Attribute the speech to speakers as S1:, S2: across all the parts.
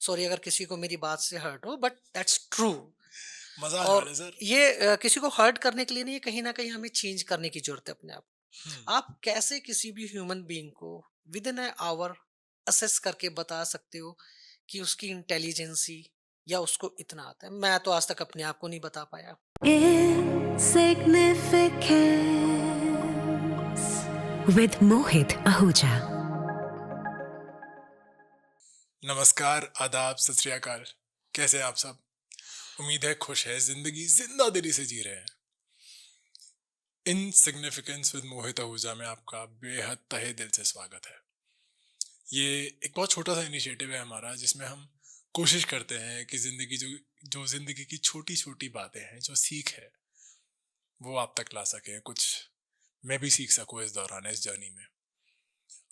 S1: Sorry अगर किसी को मेरी बात से हर्ट हो, बट दैट्स ट्रू।
S2: मजा आने
S1: और
S2: वाला है सर।
S1: ये किसी को हर्ट करने के लिए नहीं, कहीं ना कहीं हमें चेंज करने की जरूरत है अपने आप।
S2: हम्म,
S1: आप कैसे किसी भी ह्यूमन बीइंग को within a hour assess करके बता सकते हो कि उसकी इंटेलिजेंसी या उसको इतना आता है? मैं तो आज तक अपने आप को नहीं बता पाया।
S3: Insignificance with Mohit Ahuja.
S2: नमस्कार, आदाब, सत श्री अकाल। कैसे हैं आप सब? उम्मीद है खुश है, जिंदगी जिंदा दिली से जी रहे हैं। इनसिग्निफिकेंस विद मोहित आहूजा में आपका बेहद तहे दिल से स्वागत है। ये एक बहुत छोटा सा इनिशिएटिव है हमारा, जिसमें हम कोशिश करते हैं कि जिंदगी जो जिंदगी की छोटी छोटी बातें हैं, जो सीख है, वो आप तक ला सकें। कुछ मैं भी सीख सकूं इस दौरान, इस जर्नी में।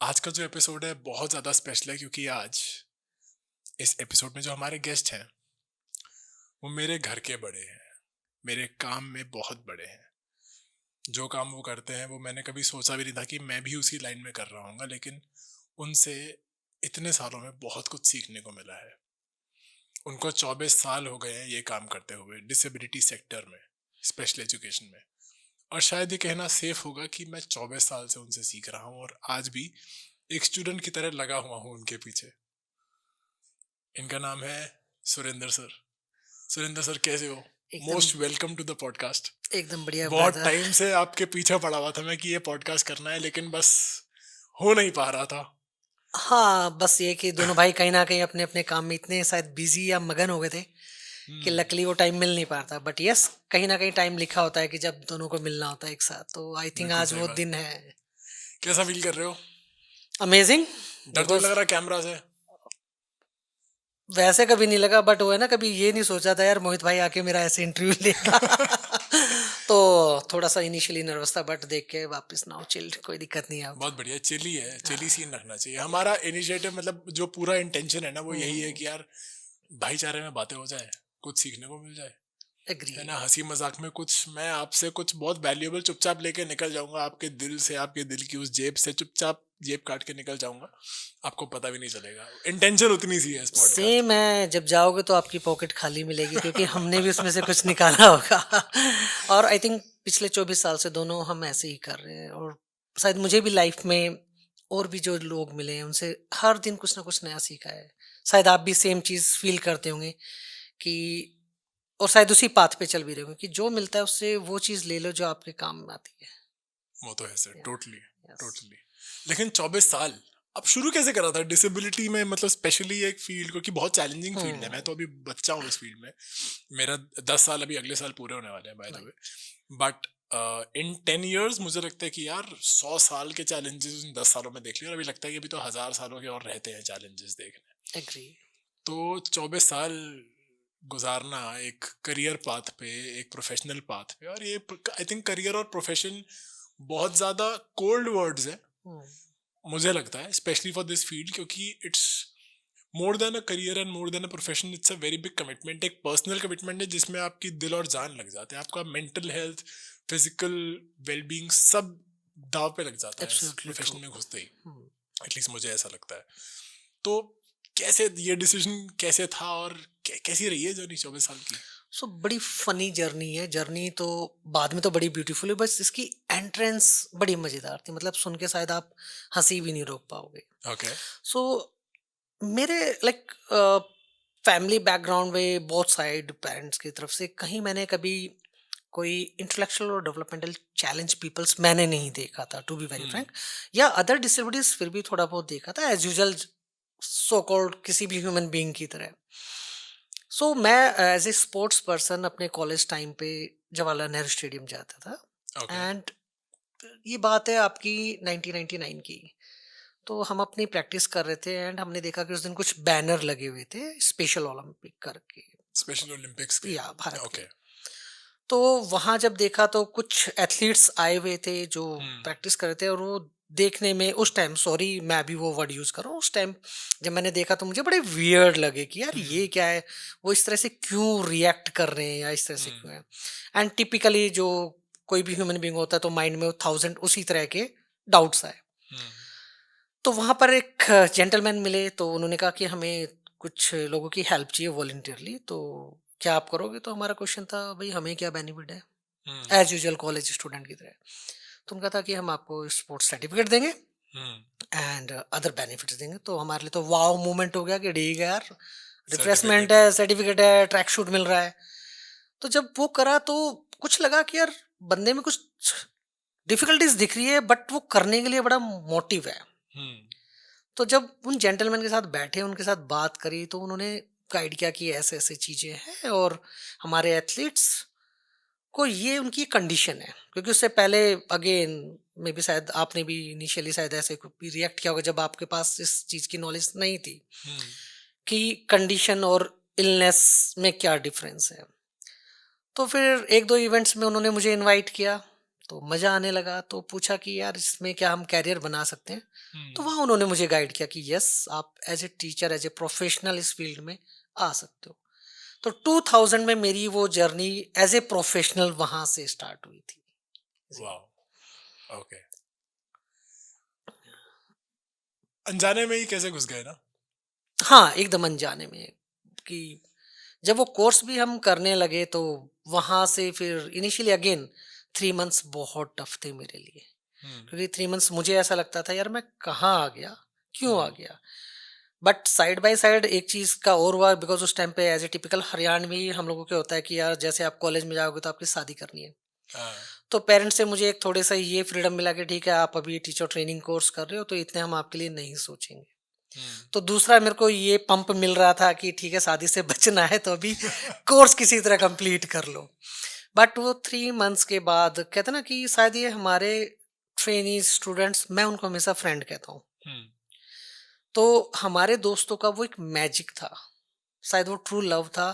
S2: आज का जो एपिसोड है बहुत ज़्यादा स्पेशल है, क्योंकि आज इस एपिसोड में जो हमारे गेस्ट हैं वो मेरे घर के बड़े हैं, मेरे काम में बहुत बड़े हैं। जो काम वो करते हैं वो मैंने कभी सोचा भी नहीं था कि मैं भी उसी लाइन में कर रहा हूँगा, लेकिन उनसे इतने सालों में बहुत कुछ सीखने को मिला है। उनको 24 साल हो गए हैं ये काम करते हुए, डिसेबिलिटी सेक्टर में, स्पेशल एजुकेशन में। और शायद ये कहना सेफ होगा कि मैं 24 साल से उनसे सीख रहा हूँ और आज भी एक स्टूडेंट की तरह लगा हुआ हूँ उनके पीछे। इनका नाम है सुरेंद्र सर। सुरेंद्र सर, कैसे हो?
S1: एकदम
S2: most welcome to the podcast.
S1: एकदम बढ़िया
S2: बहुत
S1: ब्रदर।
S2: टाइम से आपके पीछे पड़ा हुआ था मैं कि ये पॉडकास्ट करना है, लेकिन बस हो नहीं पा रहा था।
S1: हाँ, बस ये कि दोनों भाई कहीं ना कहीं अपने अपने काम में इतने शायद बिजी या मगन हो गए थे कि
S2: हम्म,
S1: लकली वो टाइम मिल नहीं पाता। बट यस, कहीं ना कहीं टाइम लिखा होता है कि जब दोनों को मिलना होता है एक साथ, तो आई थिंक
S2: बिल्कुल
S1: आज
S2: सही
S1: वो
S2: बात।
S1: दिन है।
S2: कैसा फील कर रहे हो?
S1: अमेजिंग।
S2: डर तो नहीं
S1: बिकॉज
S2: लग रहा कैमरा से?
S1: वैसे कभी नहीं लगा, बट वो है ना, कभी ये नहीं सोचा था यार मोहित भाई आके मेरा ऐसे इंटरव्यू लेगा। तो थोड़ा सा इनिशियली नर्वस था, बट देख के वापस नाउ चिल्ड, कोई दिक्कत नहीं है अब।
S2: बहुत बढ़िया, चिली है, चिली
S1: हाँ।
S2: सीन रखना चाहिए। हमारा इनिशिएटिव, मतलब जो पूरा इंटेंशन है ना, वो यही है
S1: हम्म।
S2: कि यार भाईचारे में बातें हो जाए, कुछ सीखने को मिल जाए,
S1: एग्री।
S2: है ना। हंसी मजाक में कुछ मैं आपसे कुछ बहुत वैल्यूएबल चुपचाप लेके निकल जाऊंगा, आपके दिल से, आपके दिल की उस जेब से चुपचाप जेब काट के निकल जाऊंगा। आपको पता भी नहीं चलेगा। इंटेंशन उतनी सी है इस पॉडकास्ट
S1: सेम
S2: की।
S1: है, जब जाओगे तो आपकी पॉकेट खाली मिलेगी क्योंकि हमने भी उसमें से कुछ निकाला होगा। और आई थिंक पिछले 24 साल से दोनों हम ऐसे ही कर रहे हैं। और शायद मुझे भी लाइफ में और भी जो लोग मिले हैं उनसे हर दिन कुछ ना कुछ नया सीखा है। शायद आप भी सेम चीज फील करते होंगे कि, और शायद उसी पाथ पे चल भी रहे होंगे कि जो मिलता है उससे वो चीज ले लो जो आपके काम में आती है।
S2: वो तो है सर, टोटली
S1: यस।
S2: टोटली। लेकिन 24 साल अब शुरू कैसे करा था डिसेबिलिटी में? मतलब स्पेशली एक फील्ड को, कि बहुत चैलेंजिंग फील्ड है। मैं तो अभी बच्चा हूँ इस फील्ड में। मेरा 10 साल अभी अगले साल पूरे होने वाले हैं, by the way. But in 10 years मुझे लगता है कि यार 100 साल के चैलेंजेस इन 10 सालों में देख लिए, और अभी लगता है कि अभी तो 1000 सालों के और रहते हैं चैलेंजेस देखने।
S1: एग्री।
S2: तो 24 साल गुजारना एक करियर पाथ पे, एक प्रोफेशनल पाथ पे, और ये आई थिंक करियर और प्रोफेशन बहुत ज़्यादा कोल्ड वर्ड्स है मुझे लगता है, स्पेशली फॉर दिस फील्ड, क्योंकि it's more than a career and more than a profession. It's a very big commitment, एक पर्सनल कमिटमेंट है जिसमें आपकी दिल और जान लग जाते हैं। आपका मेंटल हेल्थ, फिजिकल वेलबींग सब दाव पे लग जाता है इस
S1: एब्सोल्युटली ट्रू।
S2: प्रोफेशन में घुसते ही। एटलीस्ट मुझे ऐसा लगता है। तो कैसे ये डिसीजन कैसे था, और कैसी रही है जर्नी 24 साल की?
S1: सो बड़ी फनी जर्नी है। जर्नी तो बाद में तो बड़ी ब्यूटीफुल है, बस इसकी एंट्रेंस बड़ी मजेदार थी। मतलब सुन के शायद आप हंसी भी नहीं रोक पाओगे।
S2: ओके।
S1: सो मेरे लाइक फैमिली बैकग्राउंड में बोथ साइड पेरेंट्स की तरफ से कहीं मैंने कभी कोई इंटेलेक्चुअल और डेवलपमेंटल चैलेंज पीपल्स मैंने नहीं देखा था, to be very
S2: hmm.
S1: Frank. या अदर डिसेबिलिटीज फिर भी थोड़ा बहुत देखा था, एज यूजल, सो कॉल्ड किसी भी ह्यूमन बीइंग की तरह। सो मैं एज ए स्पोर्ट्स पर्सन अपने कॉलेज टाइम पे जवाहरलाल नेहरू स्टेडियम जाता था।
S2: ओके।
S1: एंड ये बात है आपकी 1999 की। तो हम अपनी प्रैक्टिस कर रहे थे एंड हमने देखा कि उस दिन कुछ बैनर लगे हुए थे स्पेशल ओलंपिक करके,
S2: स्पेशल ओलंपिक्स के?
S1: या भारत के।
S2: ओके।
S1: तो वहां जब देखा तो कुछ एथलीट्स आए हुए थे जो
S2: हम्म,
S1: प्रैक्टिस कर रहे थे, और वो देखने में उस टाइम, सॉरी मैं भी वो वर्ड यूज कर रहा हूँ, उस टाइम जब मैंने देखा तो मुझे बड़े वियर्ड लगे कि यार
S2: हम्म,
S1: ये क्या है। वो इस तरह से क्यों रिएक्ट कर रहे हैं या इस तरह से
S2: हम्म,
S1: क्यों है। एंड टिपिकली जो कोई भी ह्यूमन बीइंग होता है तो माइंड में 1000 उसी तरह के डाउट्स आए।
S2: हम्म,
S1: तो वहां पर एक जेंटलमैन मिले, तो उन्होंने कहा कि हमें कुछ लोगों की हेल्प चाहिए वॉलंटियरली, तो क्या आप करोगे? तो हमारा क्वेश्चन था, भाई हमें क्या बेनिफिट है,
S2: हम्म।
S1: एज यूजुअल कॉलेज स्टूडेंट की तरह। तो उनका था कि हम आपको स्पोर्ट्स सर्टिफिकेट देंगे
S2: हम्म।
S1: एंड अदर बेनिफिट्स देंगे। तो हमारे लिए तो वाव मूवमेंट हो गया कि ठीक है यार, रिफ्रेशमेंट
S2: सर्टिफिकेट।
S1: है, सर्टिफिकेट है, ट्रैक शूट मिल रहा है। तो जब वो करा तो कुछ लगा कि यार बंदे में कुछ डिफिकल्टीज दिख रही है, बट वो करने के लिए बड़ा मोटिव है।
S2: हम्म।
S1: तो जब उन जेंटलमैन के साथ बैठे, उनके साथ बात करी, तो उन्होंने गाइड किया कि ऐसे ऐसे चीजें हैं और हमारे एथलीट्स को ये उनकी कंडीशन है। क्योंकि उससे पहले अगेन मे बी शायद आपने भी इनिशियली शायद ऐसे रिएक्ट किया होगा जब आपके पास इस चीज की नॉलेज नहीं थी
S2: हम्म।
S1: कि कंडीशन और इलनेस में क्या डिफरेंस है। तो फिर एक दो इवेंट्स में उन्होंने मुझे इनवाइट किया, तो मज़ा आने लगा। तो पूछा कि यार इसमें क्या हम कैरियर बना सकते हैं? तो
S2: हम्म।
S1: वहाँ उन्होंने मुझे गाइड किया कि यस, आप as a teacher, as a professional इस फील्ड में आ सकते हो। तो 2000 में मेरी वो जर्नी एज ए प्रोफेशनल वहाँ से स्टार्ट हुई थी। जी।
S2: वाह। ओके। अनजाने में ही कैसे घुस गए ना।
S1: हाँ, एकदम अनजाने में कि जब वो कोर्स भी हम करने लगे तो वहाँ से फिर इनिशियली अगेन 3 मंथ्स बहुत टफ थे मेरे लिए।
S2: हम्म।
S1: क्योंकि 3 मंथ्स मुझे ऐसा लगता था यार मैं कहाँ आ गया? क्यों आ
S2: हम्म।
S1: गया? बट साइड बाय साइड एक चीज़ का और हुआ, बिकॉज़ उस टाइम पे एज़ ए टिपिकल हरियाणवी हम लोगों के होता है कि यार जैसे आप कॉलेज में जाओगे तो आपकी शादी करनी है।
S2: हाँ।
S1: तो पेरेंट्स से मुझे एक थोड़े-सा ये फ्रीडम मिला कि ठीक है, आप अभी टीचर ट्रेनिंग कोर्स कर रहे हो तो इतने हम आपके लिए नहीं सोचेंगे।
S2: हम्म।
S1: तो दूसरा मेरे को ये पंप मिल रहा था कि ठीक है, शादी से बचना है तो अभी कोर्स किसी तरह कंप्लीट कर लो। बट वो 3 मंथ्स के बाद कहते हैं ना कि शायद ये हमारे ट्रेनी स्टूडेंट्स, मैं उनको हमेशा फ्रेंड कहता हूँ।
S2: हम्म।
S1: तो हमारे दोस्तों का वो एक मैजिक था, शायद वो ट्रू लव था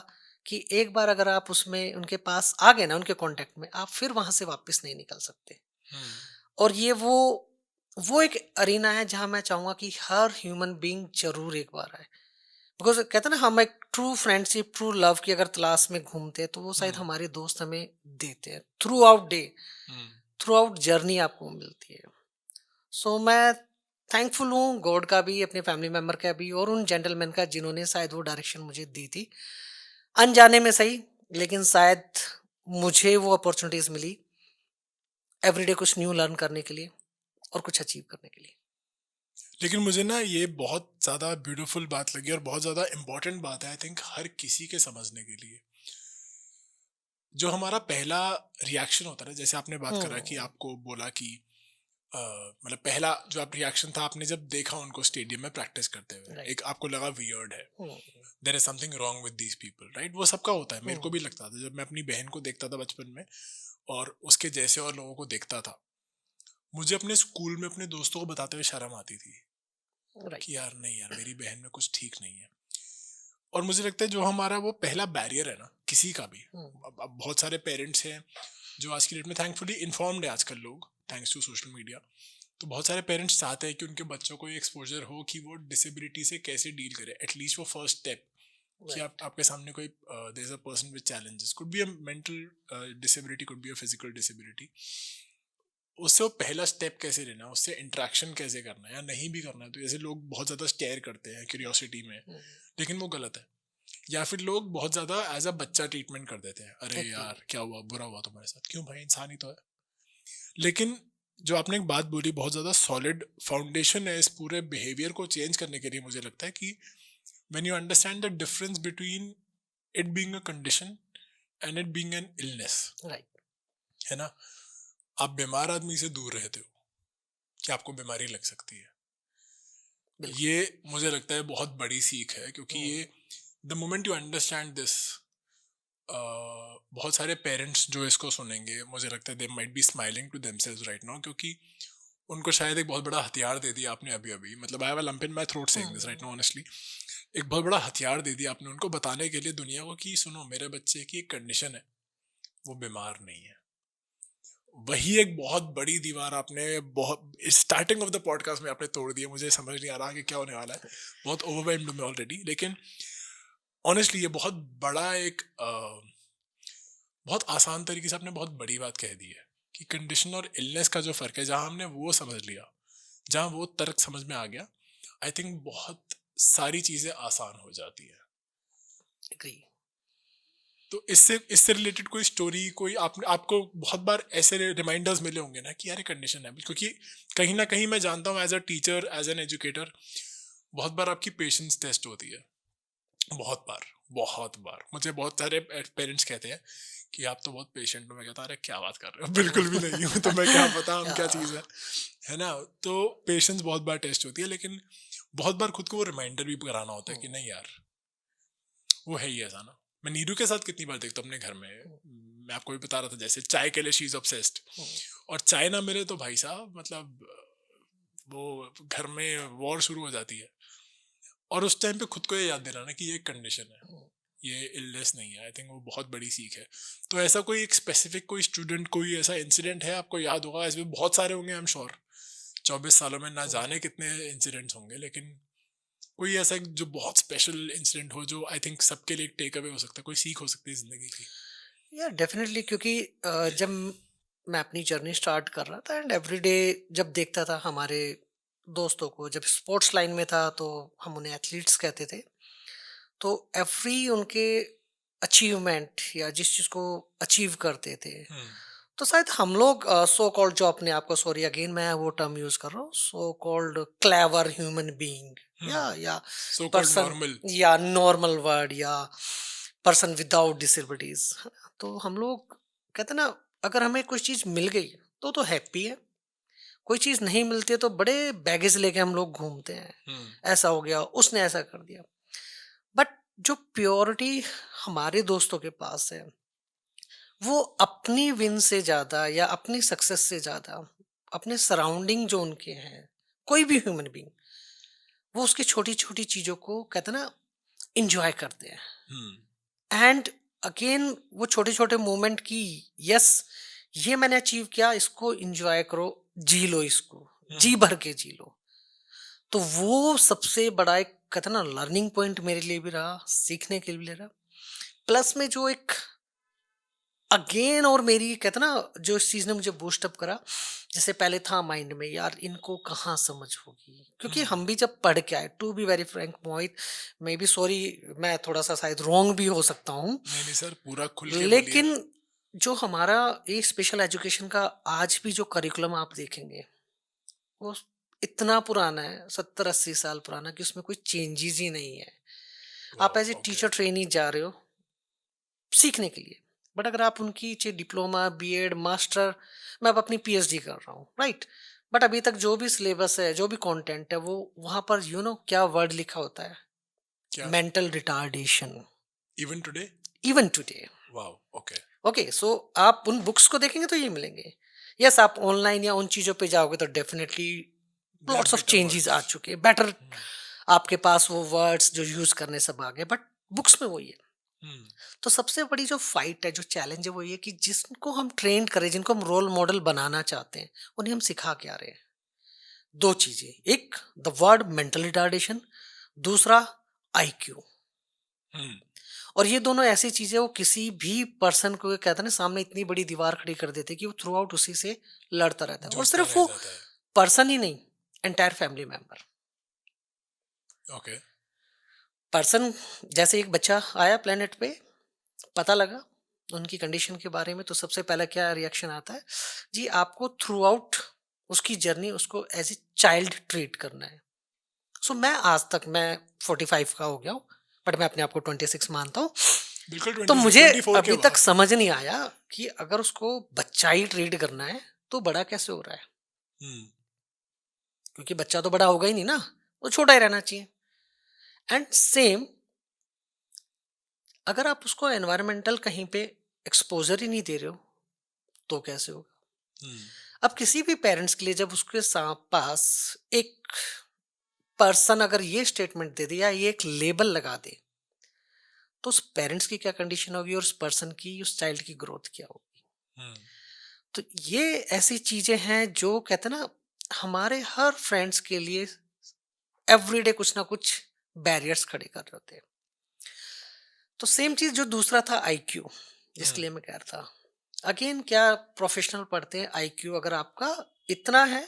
S1: कि एक बार अगर आप उसमें उनके पास आ गए ना, उनके कांटेक्ट में, आप फिर वहां से वापस नहीं निकल सकते।
S2: हम्म।
S1: और ये वो एक अरीना है जहां मैं चाहूंगा कि हर ह्यूमन बीइंग जरूर एक बार आए। बिकॉज कहते हैं ना, हम एक ट्रू फ्रेंडशिप, ट्रू लव की अगर तलाश में घूमते हैं तो वो शायद
S2: हम्म।
S1: हमारे दोस्त हमें देते हैं थ्रू आउट डे,
S2: हम्म।
S1: थ्रू आउट जर्नी आपको मिलती है। सो मैं थैंकफुल हूँ गॉड का भी, अपने फैमिली मेम्बर का भी, और उन जेंटलमैन का जिन्होंने शायद वो डायरेक्शन मुझे दी थी, अनजाने में सही, लेकिन शायद मुझे वो अपॉर्चुनिटीज मिली एवरीडे कुछ न्यू लर्न करने के लिए और कुछ अचीव करने के लिए।
S2: लेकिन मुझे ना ये बहुत ज़्यादा ब्यूटीफुल बात लगी और बहुत ज़्यादा इम्पोर्टेंट बात है आई थिंक हर किसी के समझने के लिए। जो हमारा पहला रिएक्शन होता है ना, जैसे आपने बात करा कि
S1: हम्म।
S2: आपको बोला कि मतलब पहला जो आप रिएक्शन था आपने जब देखा उनको स्टेडियम में प्रैक्टिस करते हुए,
S1: राइट।
S2: एक आपको लगा वियर्ड है,
S1: hmm.
S2: There is something wrong with these people, right. वो सबका होता है, मेरे को
S1: हम्म।
S2: भी लगता था जब मैं अपनी बहन को देखता था बचपन में और उसके जैसे और लोगों को देखता था। मुझे अपने स्कूल में अपने दोस्तों को बताते हुए शर्म आती थी
S1: राइट।
S2: कि यार नहीं यार, मेरी बहन में कुछ ठीक नहीं है। और मुझे लगता है जो हमारा वो पहला बैरियर है ना किसी का भी,
S1: हम्म।
S2: अब बहुत सारे पेरेंट्स हैं जो आज की डेट में थैंकफुली इन्फॉर्म्ड है आजकल लोग, थैंक्स टू सोशल मीडिया। तो बहुत सारे पेरेंट्स चाहते हैं कि उनके बच्चों को ये एक्सपोजर हो कि वो डिसेबिलिटी से कैसे डील करे, एटलीस्ट वो फर्स्ट स्टेप कि आप
S1: राइट।
S2: आपके सामने कोई there is a person with challenges, could be a mental disability, could be a physical disability. उससे वो पहला स्टेप कैसे लेना है, उससे इंटरेक्शन कैसे करना है या नहीं भी करना है। तो जैसे लोग बहुत ज़्यादा स्टेयर करते हैं क्यूरियोसिटी में, लेकिन वो गलत है। या फिर लोग बहुत ज़्यादा एज अ बच्चा ट्रीटमेंट कर देते हैं, अरे
S1: एग्री।
S2: यार क्या हुआ, बुरा हुआ तुम्हारे साथ, क्यों भाई इंसान ही तो है। लेकिन जो आपने एक बात बोली बहुत ज़्यादा सॉलिड फाउंडेशन है इस पूरे बिहेवियर को चेंज करने के लिए, मुझे लगता है कि when you understand the difference between it being a condition and it being an illness,
S1: right.
S2: है ना। आप बीमार आदमी से दूर रहते हो कि आपको बीमारी लग सकती है।
S1: बिल्कुल।
S2: ये मुझे लगता है बहुत बड़ी सीख है, क्योंकि ये the moment you understand this, बहुत सारे पेरेंट्स जो इसको सुनेंगे मुझे लगता है they might be smiling to themselves right now, क्योंकि उनको शायद एक बहुत बड़ा हथियार दे दिया आपने अभी अभी, मतलब I have a lump in my throat saying this right now honestly. एक बहुत बड़ा हथियार दे दिया आपने उनको बताने के लिए दुनिया को कि सुनो मेरे बच्चे की एक कंडीशन है, वो बीमार नहीं है। वही एक बहुत बड़ी दीवार आपने बहुत स्टार्टिंग ऑफ द पॉडकास्ट में आपने तोड़ दी है। मुझे समझ नहीं आ रहा कि क्या होने वाला है, बहुत ओवरवेल्म्ड हूं मैं ऑलरेडी। लेकिन ऑनेस्टली ये बहुत बड़ा एक बहुत आसान तरीके से आपने बहुत बड़ी बात कह दी है कि कंडीशन और इलनेस का जो फर्क है, जहां हमने वो समझ लिया, जहां वो तर्क समझ में आ गया, आई थिंक बहुत सारी चीजें आसान हो जाती है।
S1: एग्री।
S2: तो इससे रिलेटेड कोई स्टोरी, कोई आपको बहुत बार ऐसे रिमाइंडर्स मिले होंगे ना कि यार ये कंडीशन है, क्योंकि कहीं ना कहीं मैं जानता हूँ as a teacher, as an educator, बहुत बार आपकी पेशेंस टेस्ट होती है। बहुत बार मुझे बहुत सारे पेरेंट्स कहते हैं कि आप तो बहुत पेशेंट हो। मैं कहता अरे क्या बात कर रहे हो, बिल्कुल भी नहीं हूँ, तो मैं क्या पता हम क्या चीज़ है ना। तो पेशेंस बहुत बार टेस्ट होती है, लेकिन बहुत बार खुद को वो रिमाइंडर भी कराना होता है कि नहीं यार वो है ही ऐसा ना। मैं नीरू के साथ कितनी बार देखता हूँ अपने घर में, मैं आपको भी बता रहा था जैसे चाय के लिए शी इज ऑब्सेस्ड, और चाय ना मिले तो भाई साहब मतलब वो घर में वॉर शुरू हो जाती है। और उस टाइम पे खुद को ये याद दिलाना कि ये कंडीशन है, ये इलनेस नहीं है, आई थिंक वो बहुत बड़ी सीख है। तो ऐसा कोई एक स्पेसिफिक कोई स्टूडेंट, कोई ऐसा इंसिडेंट है आपको याद होगा, ऐसे बहुत सारे होंगे आई एम श्योर, 24 सालों में ना जाने कितने इंसिडेंट्स होंगे, लेकिन कोई ऐसा जो बहुत स्पेशल इंसिडेंट हो जो आई थिंक सबके लिए एक टेक अवे हो सकता है, कोई सीख हो सकती है जिंदगी की।
S1: या डेफिनेटली, क्योंकि जब मैं अपनी जर्नी स्टार्ट कर रहा था एंड एवरीडे जब देखता था हमारे दोस्तों को, जब स्पोर्ट्स लाइन में था तो हम उन्हें एथलीट्स कहते थे, तो एवरी उनके अचीवमेंट या जिस चीज़ को अचीव करते थे, तो शायद हम लोग सो कॉल्ड, जो अपने आप को, सॉरी अगेन मैं वो टर्म यूज कर रहा हूँ, so called clever human being, या
S2: सो कॉल्ड
S1: पर्सन,
S2: नॉर्मल।
S1: या नॉर्मल वर्ड, या पर्सन विदाउट डिसेबिलिटीज, तो हम लोग कहते हैं ना, अगर हमें कुछ चीज मिल गई तो हैप्पी है, कोई चीज नहीं मिलती है तो बड़े बैगेज लेके हम लोग घूमते हैं, ऐसा हो गया, उसने ऐसा कर दिया। बट जो प्योरिटी हमारे दोस्तों के पास है, वो अपनी विन से ज्यादा या अपनी सक्सेस से ज्यादा अपने सराउंडिंग जो उनके हैं, कोई भी ह्यूमन बीइंग, वो उसकी छोटी छोटी चीजों को कहते हैं ना इंजॉय करते हैं। एंड अगेन वो छोटे छोटे मोमेंट की, यस ये मैंने अचीव किया, इसको इंजॉय करो, जी लो, इसको जी भर के जी लो। तो वो सबसे बड़ा एक कहते हैं ना लर्निंग पॉइंट मेरे लिए भी रहा, सीखने के लिए रहा। प्लस में जो एक अगेन, और मेरी कहते ना जो इस चीज ने मुझे बूस्ट अप करा, जैसे पहले था माइंड में यार इनको कहाँ समझ होगी, क्योंकि हम भी जब पढ़ के आए, to be very frank Mohit, maybe sorry मैं थोड़ा सा शायद रॉन्ग भी हो सकता हूँ,
S2: नहीं नहीं सर, पूरा खुल के बोलिए।
S1: लेकिन जो हमारा ये स्पेशल एजुकेशन का आज भी जो करिकुलम आप देखेंगे, वो इतना पुराना है, 70-80 साल पुराना, कि उसमें कोई चेंजेस ही नहीं है। आप as a
S2: okay.
S1: Teacher trainee जा रहे हो सीखने के लिए, बट अगर आप उनकी चाहे डिप्लोमा, बीएड, मास्टर, मैं अब अपनी पीएचडी कर रहा हूँ, राइट, बट अभी तक जो भी सिलेबस है, जो भी कंटेंट है, वो वहां पर क्या वर्ड लिखा होता है,
S2: क्या?
S1: Mental retardation,
S2: even today?
S1: Even today.
S2: Wow, okay.
S1: Okay, so आप उन बुक्स को देखेंगे तो ये मिलेंगे, यस आप ऑनलाइन या उन चीजों पे जाओगे तो definitely
S2: They are
S1: lots of
S2: better
S1: changes आ
S2: words.
S1: चुके हैं, बेटर, आपके पास वो वर्ड्स जो यूज करने सब आ गए, बट बुक्स में वही है। तो सबसे बड़ी जो फाइट है, जो चैलेंज है, वो ये कि जिनको हम ट्रेन करें, जिनको हम रोल मॉडल बनाना चाहते हैं, उन्हें हम सिखा क्या रहे हैं। दो चीजें, एक द वर्ड मेंटल रिटार्डेशन, दूसरा आईक्यू। और ये दोनों ऐसी चीजें वो किसी भी पर्सन को कहते हैं ना सामने इतनी बड़ी दीवार खड़ी कर देते हैं कि वो थ्रू आउट उसी से लड़ता रहता है, और
S2: जूझता
S1: सिर्फ
S2: रह
S1: वो
S2: जाता है।
S1: पर्सन ही नहीं, entire family member.
S2: Okay.
S1: Person, जैसे एक बच्चा आया प्लेनेट पे, पता लगा उनकी कंडीशन के बारे में, तो सबसे पहला क्या रिएक्शन आता है, जी आपको थ्रू आउट उसकी जर्नी उसको एज ए चाइल्ड ट्रीट करना है। सो मैं आज तक, मैं 45 का हो गया हूँ, बट मैं अपने आप को 26 मानता हूँ।
S2: बिल्कुल
S1: तो
S2: 26,
S1: मुझे
S2: 24 के
S1: अभी तक
S2: बाद।
S1: समझ नहीं आया कि अगर उसको बच्चा ही ट्रीट करना है तो बड़ा कैसे हो रहा है, क्योंकि बच्चा तो बड़ा होगा ही नहीं ना, वो छोटा ही रहना चाहिए। एंड सेम, अगर आप उसको एनवायरमेंटल कहीं पे एक्सपोजर ही नहीं दे रहे हो तो कैसे होगा। अब किसी भी पेरेंट्स के लिए जब उसके पास एक पर्सन अगर ये स्टेटमेंट दे दे या ये एक लेबल लगा दे, तो उस पेरेंट्स की क्या कंडीशन होगी और उस पर्सन की, उस चाइल्ड की ग्रोथ क्या होगी। तो ये ऐसी चीजें हैं जो कहते हैं ना हमारे हर फ्रेंड्स के लिए एवरीडे कुछ ना कुछ बैरियर्स खड़े कर रहे होते हैं। तो सेम चीज जो दूसरा था आईक्यू, जिसके लिए मैं कह रहा था, अगेन क्या प्रोफेशनल पढ़ते हैं, आईक्यू अगर आपका इतना है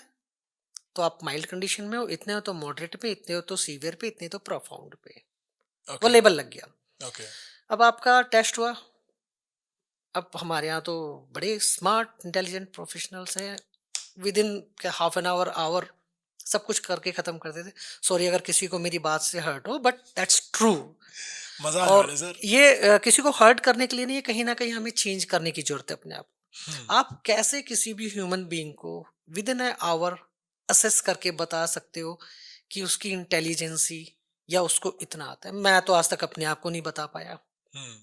S1: तो आप माइल्ड कंडीशन में हो, इतने हो तो मॉडरेट पे, इतने हो तो सीवियर पे, इतने तो प्रोफाउंड पे, वो
S2: ओके
S1: लेबल लग गया।
S2: ओके
S1: अब आपका टेस्ट हुआ। अब हमारे यहाँ तो बड़े स्मार्ट इंटेलिजेंट प्रोफेशनल्स हैं, within half an hour hour सब कुछ करके खत्म कर देते। सॉरी अगर किसी को मेरी बात से हर्ट हो, बट दैट्स ट्रू।
S2: मजा आने वाला
S1: और
S2: है सर।
S1: ये किसी को हर्ट करने के लिए नहीं है, कहीं ना कहीं हमें चेंज करने की जरूरत है अपने आप।
S2: हम्म
S1: आप कैसे किसी भी ह्यूमन बीइंग को within a hour assess करके बता सकते हो कि उसकी इंटेलिजेंसी या उसको इतना आता है? मैं तो आज तक अपने आप को नहीं बता पाया।
S2: हम्म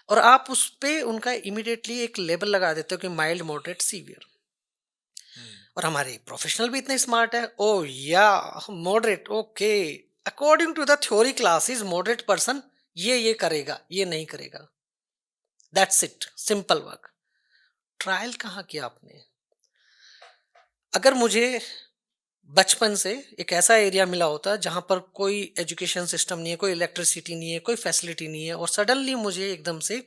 S1: और आप उस पे उनका इमीडिएटली एक लेबल लगा देते हो कि माइल्ड, मॉडरेट, सीवियर।
S2: हम्म
S1: और हमारे प्रोफेशनल भी इतने स्मार्ट है, ओ या moderate, okay, according to the theory classes moderate person ये करेगा, ये नहीं करेगा। That's it, simple work. Trial कहाँ किया आपने? अगर मुझे बचपन से एक ऐसा एरिया मिला होता जहां पर कोई एजुकेशन सिस्टम नहीं है, कोई इलेक्ट्रिसिटी नहीं है, कोई फैसिलिटी नहीं है, और सडनली मुझे एकदम से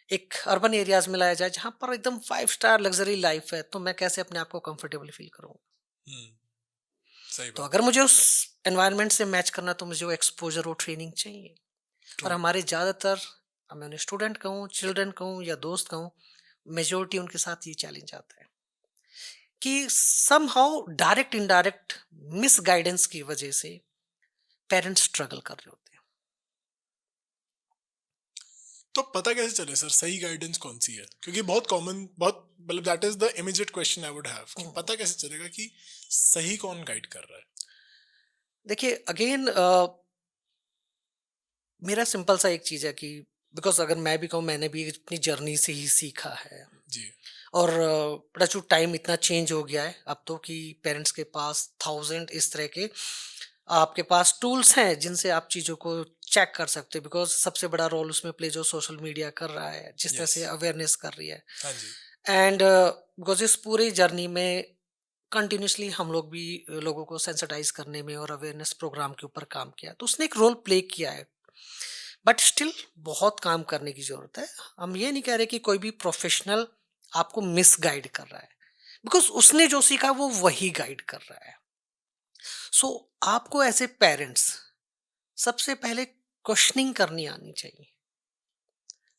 S1: एक अर्बन एरियाज में लाया जाए जहां पर एकदम 5 स्टार लग्जरी लाइफ है, तो मैं कैसे अपने आप को कंफर्टेबल फील करूँ?
S2: हम्म सही
S1: तो
S2: बात।
S1: अगर मुझे उस एनवायरनमेंट से मैच करना, तो मुझे वो एक्सपोजर, वो ट्रेनिंग चाहिए।
S2: ट्रू।
S1: और हमारे ज़्यादातर, अब मैं उन्हें स्टूडेंट कहूँ, चिल्ड्रन कहूँ या दोस्त कहूँ, मेजोरिटी उनके साथ ये चैलेंज आता है कि somehow direct indirect miss guidance की वजह से पेरेंट्स स्ट्रगल कर रहे होते हैं।
S2: तो पता कैसे चले सर सही गाइडेंस कौन सी है? क्योंकि बहुत कॉमन, बहुत मतलब that is the immediate question I would have कि पता कैसे चलेगा कि सही कौन गाइड कर रहा है?
S1: देखिए अगेन, मेरा सिंपल सा एक चीज़ है कि बिकॉज अगर मैं भी कहूँ, मैंने भी अपनी जर्नी से ही सीखा है।
S2: जी।
S1: और बड़ा जो टाइम इतना चेंज हो गया है अब तो कि पेरेंट्स के पास थाउजेंड इस तरह के आपके पास टूल्स हैं जिनसे आप चीज़ों को चेक कर सकते हो। बिकॉज सबसे बड़ा रोल उसमें प्ले जो सोशल मीडिया कर रहा है, जिस तरह
S2: यस।
S1: से अवेयरनेस कर रही है।
S2: हाँ जी।
S1: एंड बिकॉज इस पूरी जर्नी में कंटिन्यूसली हम लोग भी लोगों को सेंसिटाइज करने में और अवेयरनेस प्रोग्राम के ऊपर काम किया, तो उसने एक रोल प्ले किया है। बट स्टिल बहुत काम करने की जरूरत है। हम ये नहीं कह रहे कि कोई भी प्रोफेशनल आपको मिस गाइड कर रहा है, बिकॉज उसने जो सीखा वो वही गाइड कर रहा है। सो आपको ऐसे पेरेंट्स सबसे पहले क्वेश्चनिंग करनी आनी चाहिए।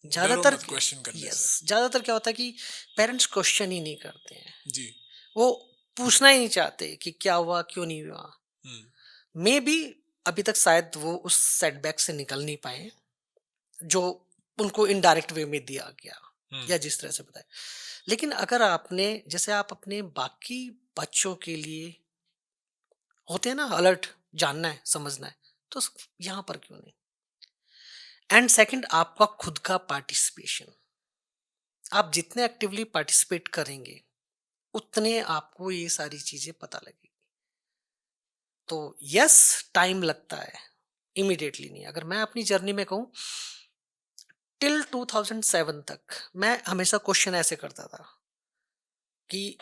S2: डरो
S1: ज्यादातर,
S2: मत क्वेश्चन करने
S1: यस,
S2: से।
S1: ज्यादातर क्या होता है कि पेरेंट्स क्वेश्चन ही नहीं करते हैं।
S2: जी।
S1: वो पूछना ही नहीं चाहते कि क्या हुआ, क्यों नहीं हुआ।
S2: हम्म
S1: मे बी अभी तक शायद वो उस सेटबैक से निकल नहीं पाए जो उनको इनडायरेक्ट वे में दिया गया,
S2: हम्म
S1: या जिस तरह से बताया। लेकिन अगर आपने, जैसे आप अपने बाकी बच्चों के लिए होते हैं ना अलर्ट, जानना है, समझना है, तो यहाँ पर क्यों नहीं? एंड सेकंड, आपका खुद का पार्टिसिपेशन। आप जितने एक्टिवली पार्टिसिपेट करेंगे उतने आपको ये सारी चीजें पता लगेगी। तो यस, टाइम लगता है, इमीडिएटली नहीं। अगर मैं अपनी जर्नी में कहूँ, टिल 2007 तक मैं हमेशा क्वेश्चन ऐसे करता था कि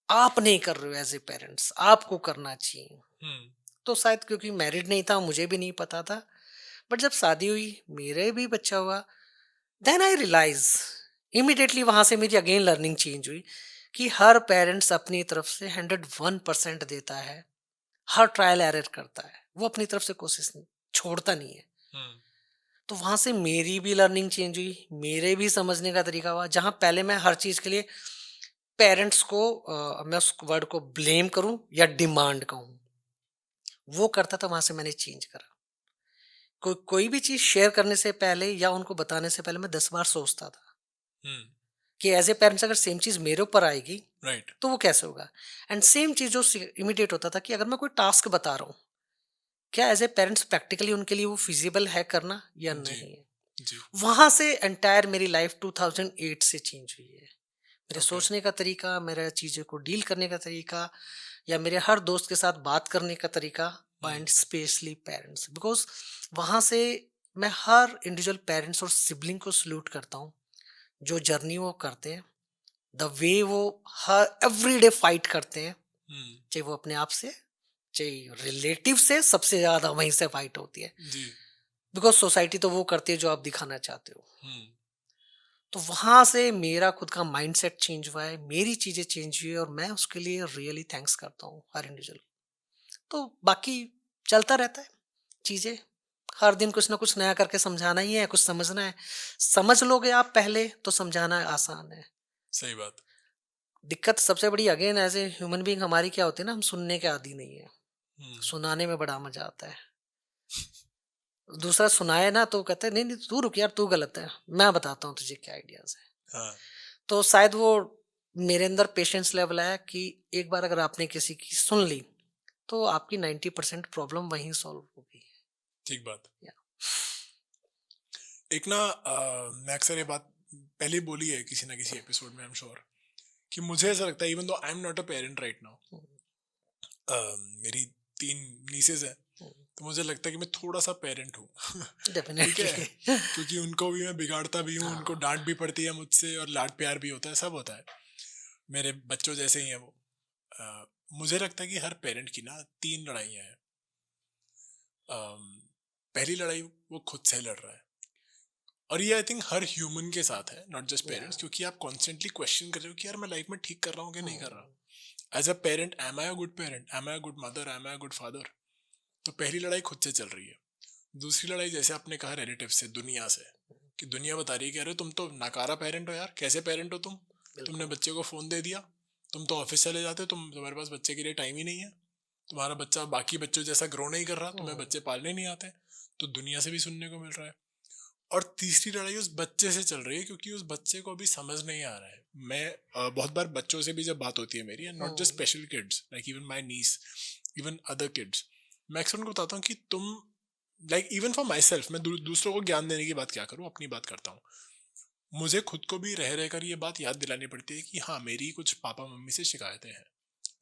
S1: आप नहीं कर रहे हो एज ए पेरेंट्स, आपको करना चाहिए।
S2: हम्म
S1: तो शायद क्योंकि मैरिड नहीं था, मुझे भी नहीं पता था। बट जब शादी हुई, मेरे भी बच्चा हुआ, देन आई रियलाइज, इमिडिएटली वहां से मेरी अगेन लर्निंग चेंज हुई कि हर पेरेंट्स अपनी तरफ से 101% देता है, हर ट्रायल एरर करता है, वो अपनी तरफ से कोशिश नहीं छोड़ता नहीं है।
S2: हम्म
S1: तो वहां से मेरी भी लर्निंग चेंज हुई, मेरे भी समझने का तरीका हुआ। जहां पहले मैं हर चीज के लिए पेरेंट्स को मैं उस वर्ड को ब्लेम करूं या डिमांड कहूं, वो करता था, वहां से मैंने चेंज करा। कोई भी चीज शेयर करने से पहले या उनको बताने से पहले मैं 10 बार सोचता था
S2: हम्म
S1: कि एज ए पेरेंट्स अगर सेम चीज मेरे ऊपर आएगी
S2: राइट।
S1: तो वो कैसे होगा। एंड सेम चीज जो इमिडिएट होता था कि अगर मैं कोई टास्क बता रहा हूँ, क्या एज ए पेरेंट्स प्रैक्टिकली उनके लिए वो फिजिबल है करना या
S2: जी
S1: नहीं है।
S2: जी।
S1: वहां से एंटायर मेरी लाइफ 2008 से चेंज हुई है। मेरे
S2: ओके।
S1: सोचने का तरीका, मेरा चीज़ों को डील करने का तरीका, या मेरे हर दोस्त के साथ बात करने का तरीका, एंड स्पेशली पेरेंट्स। बिकॉज वहाँ से मैं हर इंडिविजुअल पेरेंट्स और सिबलिंग को सल्यूट करता हूँ, जो जर्नी वो करते हैं, द वे वो हर एवरीडे फाइट करते हैं,
S2: हम्म
S1: चाहे वो अपने आप से, चाहे रिलेटिव से, सबसे ज़्यादा वहीं से फाइट होती है।
S2: जी।
S1: बिकॉज सोसाइटी तो वो करती है जो आप दिखाना चाहते हो।
S2: हम्म
S1: तो वहां से मेरा खुद का माइंडसेट चेंज हुआ है, मेरी चीजें चेंज हुई है, और मैं उसके लिए रियली थैंक्स करता हूँ हर इंडिविजुअल। तो बाकी चलता रहता है चीज़ें। हर दिन कुछ ना कुछ नया करके समझाना ही है, कुछ समझना है। समझ लोगे आप पहले तो समझाना आसान है।
S2: सही बात।
S1: दिक्कत सबसे बड़ी again as a human being हमारी क्या होती है ना, हम सुनने के आदी नहीं है।
S2: हम्म।
S1: सुनाने में बड़ा मज़ा आता है। दूसरा सुनाए ना तो कहते हैं, नहीं-नहीं तू रुक यार, तू गलत है। मैं बताता हूँ तुझे क्या आइडियाज़ हैं।
S2: हाँ।
S1: तो शायद वो मेरे अंदर पेशेंस लेवल है कि एक बार अगर आपने किसी की सुन ली, तो आपकी 90% प्रॉब्लम वहीं सॉल्व होगी।
S2: ठीक बात।
S1: या
S2: एक ना मैं अक्सर ये बात पहले ही बोली है किसी ना किसी एपिसोड में, आई एम श्योर, कि मुझे ऐसा लगता है even though I am not a parent right now,
S1: हुँ,
S2: मेरी 3 नीसेस हैं,
S1: हुँ,
S2: तो मुझे लगता है कि मैं थोड़ा सा पेरेंट हूँ। ठीक है,
S1: डेफिनिटली।
S2: क्योंकि उनको भी मैं बिगाड़ता भी हूँ, उनको
S1: हाँ,
S2: डांट भी पड़ती है मुझसे और लाड प्यार भी होता है, सब होता है। मेरे बच्चों जैसे ही हैं वो। अ, मुझे लगता है कि हर पेरेंट की ना 3 लड़ाइयाँ हैं। अम, पहली लड़ाई वो खुद से लड़ रहा है, और ये आई थिंक हर ह्यूमन के साथ है, नॉट जस्ट
S1: या
S2: पेरेंट्स, क्योंकि आप कॉन्स्टेंटली क्वेश्चन कर रहे हो कि यार मैं लाइफ में ठीक कर रहा हूँ कि नहीं कर
S1: हुँ,
S2: रहा। As a parent, am I a good parent, am I a good mother, am I a good father? तो पहली लड़ाई खुद से चल रही है। दूसरी लड़ाई, जैसे आपने कहा, रिलेटिव से, दुनिया से, कि दुनिया बता रही है कि अरे तुम तो नाकारा पेरेंट हो यार, कैसे पेरेंट हो तुम, तुमने
S1: बिल्कुल।
S2: बच्चे को फोन दे दिया, तुम तो ऑफिस चले जाते हो, तुम्हारे पास बच्चे के लिए टाइम ही नहीं है, तुम्हारा बच्चा बाकी बच्चों जैसा ग्रो नहीं कर रहा, तुम्हें
S1: हुँ,
S2: बच्चे पालने नहीं आते। तो दुनिया से भी सुनने को मिल रहा है। और तीसरी लड़ाई उस बच्चे से चल रही है, क्योंकि उस बच्चे को अभी समझ नहीं आ रहा है। मैं बहुत बार बच्चों से भी जब बात होती है मेरी, not just
S1: hmm,
S2: special kids, like even my niece, even other kids, मैं अक्सर उनको बताता हूँ कि तुम, like even for my self, मैं दूसरों को ज्ञान देने की बात क्या करूँ, अपनी बात करता हूँ। मुझे खुद को भी रह रहकर ये बात याद दिलानी पड़ती है कि हाँ, मेरी कुछ पापा मम्मी से शिकायतें हैं,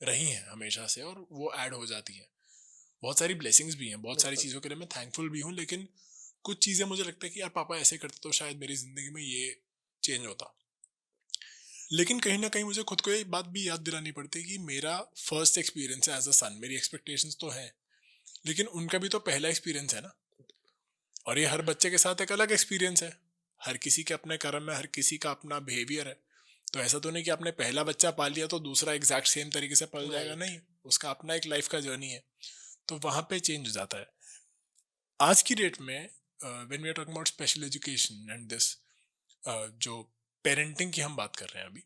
S2: रही हैं हमेशा से, और वो ऐड हो जाती हैं। बहुत सारी ब्लेसिंग्स भी हैं, बहुत सारी
S1: बिल्कुल।
S2: चीज़ों के लिए मैं थैंकफुल भी हूँ, लेकिन कुछ चीज़ें मुझे लगता है कि यार पापा ऐसे करते तो शायद मेरी ज़िंदगी में ये चेंज होता। लेकिन कहीं ना कहीं मुझे खुद को ये बात भी याद दिलानी पड़ती है कि मेरा फर्स्ट एक्सपीरियंस है एज अ सन, मेरी एक्सपेक्टेशंस तो हैं, लेकिन उनका भी तो पहला एक्सपीरियंस है ना। और ये हर बच्चे के साथ एक अलग एक्सपीरियंस है। हर किसी के अपने कर्म है, हर किसी का अपना बिहेवियर है। तो ऐसा तो नहीं कि आपने पहला बच्चा पाल लिया तो दूसरा एग्जैक्ट सेम तरीके से पल जाएगा,
S1: राइट।
S2: नहीं। उसका अपना एक लाइफ का जर्नी है, तो वहाँ पे चेंज हो जाता है। आज की डेट में when we are talking about special education and this, जो पेरेंटिंग की हम बात कर रहे हैं अभी,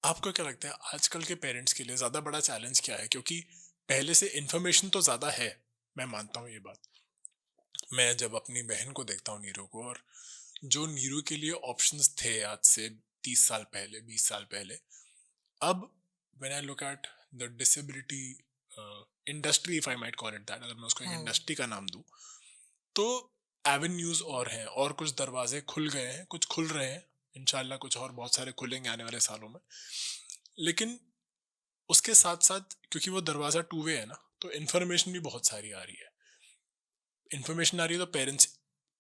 S2: आपको क्या लगता है आजकल के पेरेंट्स के लिए ज़्यादा बड़ा चैलेंज क्या है? क्योंकि पहले से इन्फॉर्मेशन तो ज़्यादा है, मैं मानता हूँ ये बात। मैं जब अपनी बहन को देखता हूँ, नीरू को, और जो नीरू के लिए ऑप्शंस थे आज से 30 साल पहले, 20 साल पहले, अब when I look at the disability industry, if I might call it that, अगर मैं उसको एक
S1: हुँ,
S2: इंडस्ट्री का नाम दूं, तो एवेन्यूज और हैं, और कुछ दरवाजे खुल गए हैं, कुछ खुल रहे हैं, इंशाल्लाह कुछ और बहुत सारे खुलेंगे आने वाले सालों में। लेकिन उसके साथ साथ, क्योंकि वो दरवाज़ा टू वे है ना, तो इन्फॉर्मेशन भी बहुत सारी आ रही है। इन्फॉर्मेशन आ रही है तो पेरेंट्स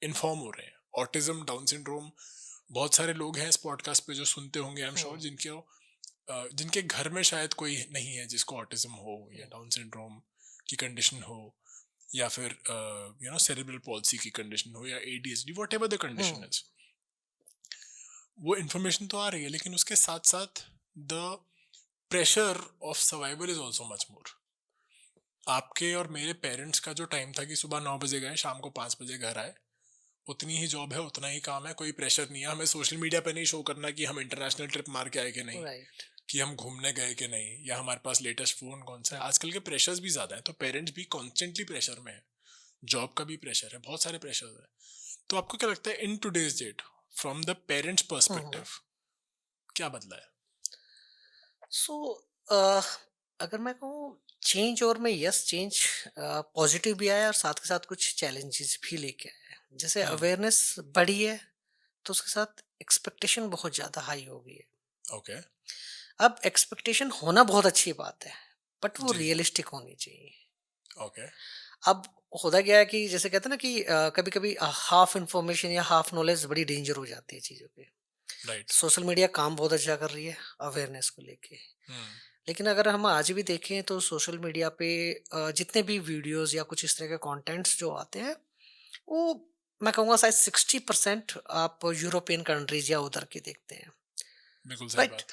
S2: इन्फॉर्म हो रहे हैं। ऑटिज्म, डाउन सिंड्रोम, बहुत सारे लोग हैं इस पॉडकास्ट पे जो सुनते होंगे, आई एम श्योर,
S1: हुँ,
S2: जिनके घर में शायद कोई नहीं है जिसको ऑटिज्म हो, या
S1: हुँ,
S2: डाउन सिंड्रोम की कंडीशन हो, या फिर सेरेब्रल पॉल्सी की कंडीशन हो, या ADHD, what ever the condition
S1: hmm,
S2: is. वो इन्फॉर्मेशन तो आ रही है, लेकिन उसके साथ साथ the pressure of survival is also much more. आपके और मेरे पेरेंट्स का जो टाइम था कि सुबह 9 बजे गए, शाम को 5 बजे घर आए, उतनी ही जॉब है, उतना ही काम है, कोई प्रेशर नहीं है। हमें सोशल मीडिया पे नहीं शो करना कि हम इंटरनेशनल ट्रिप मार के आए कि नहीं,
S1: राइट।
S2: कि हम घूमने गए कि नहीं, या हमारे पास लेटेस्ट फोन कौन सा है। आजकल के प्रेशर्स भी ज्यादा है, तो पेरेंट्स भी कॉन्स्टेंटली प्रेशर में है। जॉब का भी प्रेशर है, बहुत सारे प्रेशर है। तो आपको क्या लगता है in today's date, from the parents
S1: हुँ, हुँ।
S2: पर्सपेक्टिव, क्या बदला है?
S1: सो अ, अगर मैं कहूँ चेंज, और मैं यस चेंज पॉजिटिव भी आया और साथ के साथ कुछ चैलेंजेस भी लेके आया है। जैसे
S2: हम्म।
S1: अवेयरनेस बढ़ी है, तो उसके साथ एक्सपेक्टेशन बहुत ज़्यादा हाई हो गई है।
S2: ओके।
S1: अब एक्सपेक्टेशन होना बहुत अच्छी बात है, बट वो
S2: जी।
S1: रियलिस्टिक होनी चाहिए।
S2: ओके।
S1: अब होता क्या है कि जैसे कहते हैं ना कि कभी-कभी हाफ इन्फॉर्मेशन या हाफ नॉलेज बड़ी डेंजर हो जाती है चीज़ों पे।
S2: राइट।
S1: सोशल मीडिया काम बहुत अच्छा कर रही है अवेयरनेस को लेके।
S2: हम्म।
S1: लेकिन अगर हम आज भी देखें तो सोशल मीडिया पे जितने भी वीडियोस या कुछ इस तरह के कंटेंट्स जो आते हैं, वो मैं कहूँगा शायद 60% आप यूरोपियन कंट्रीज या उधर के देखते हैं।
S2: बिल्कुल सही
S1: राइट।
S2: बात।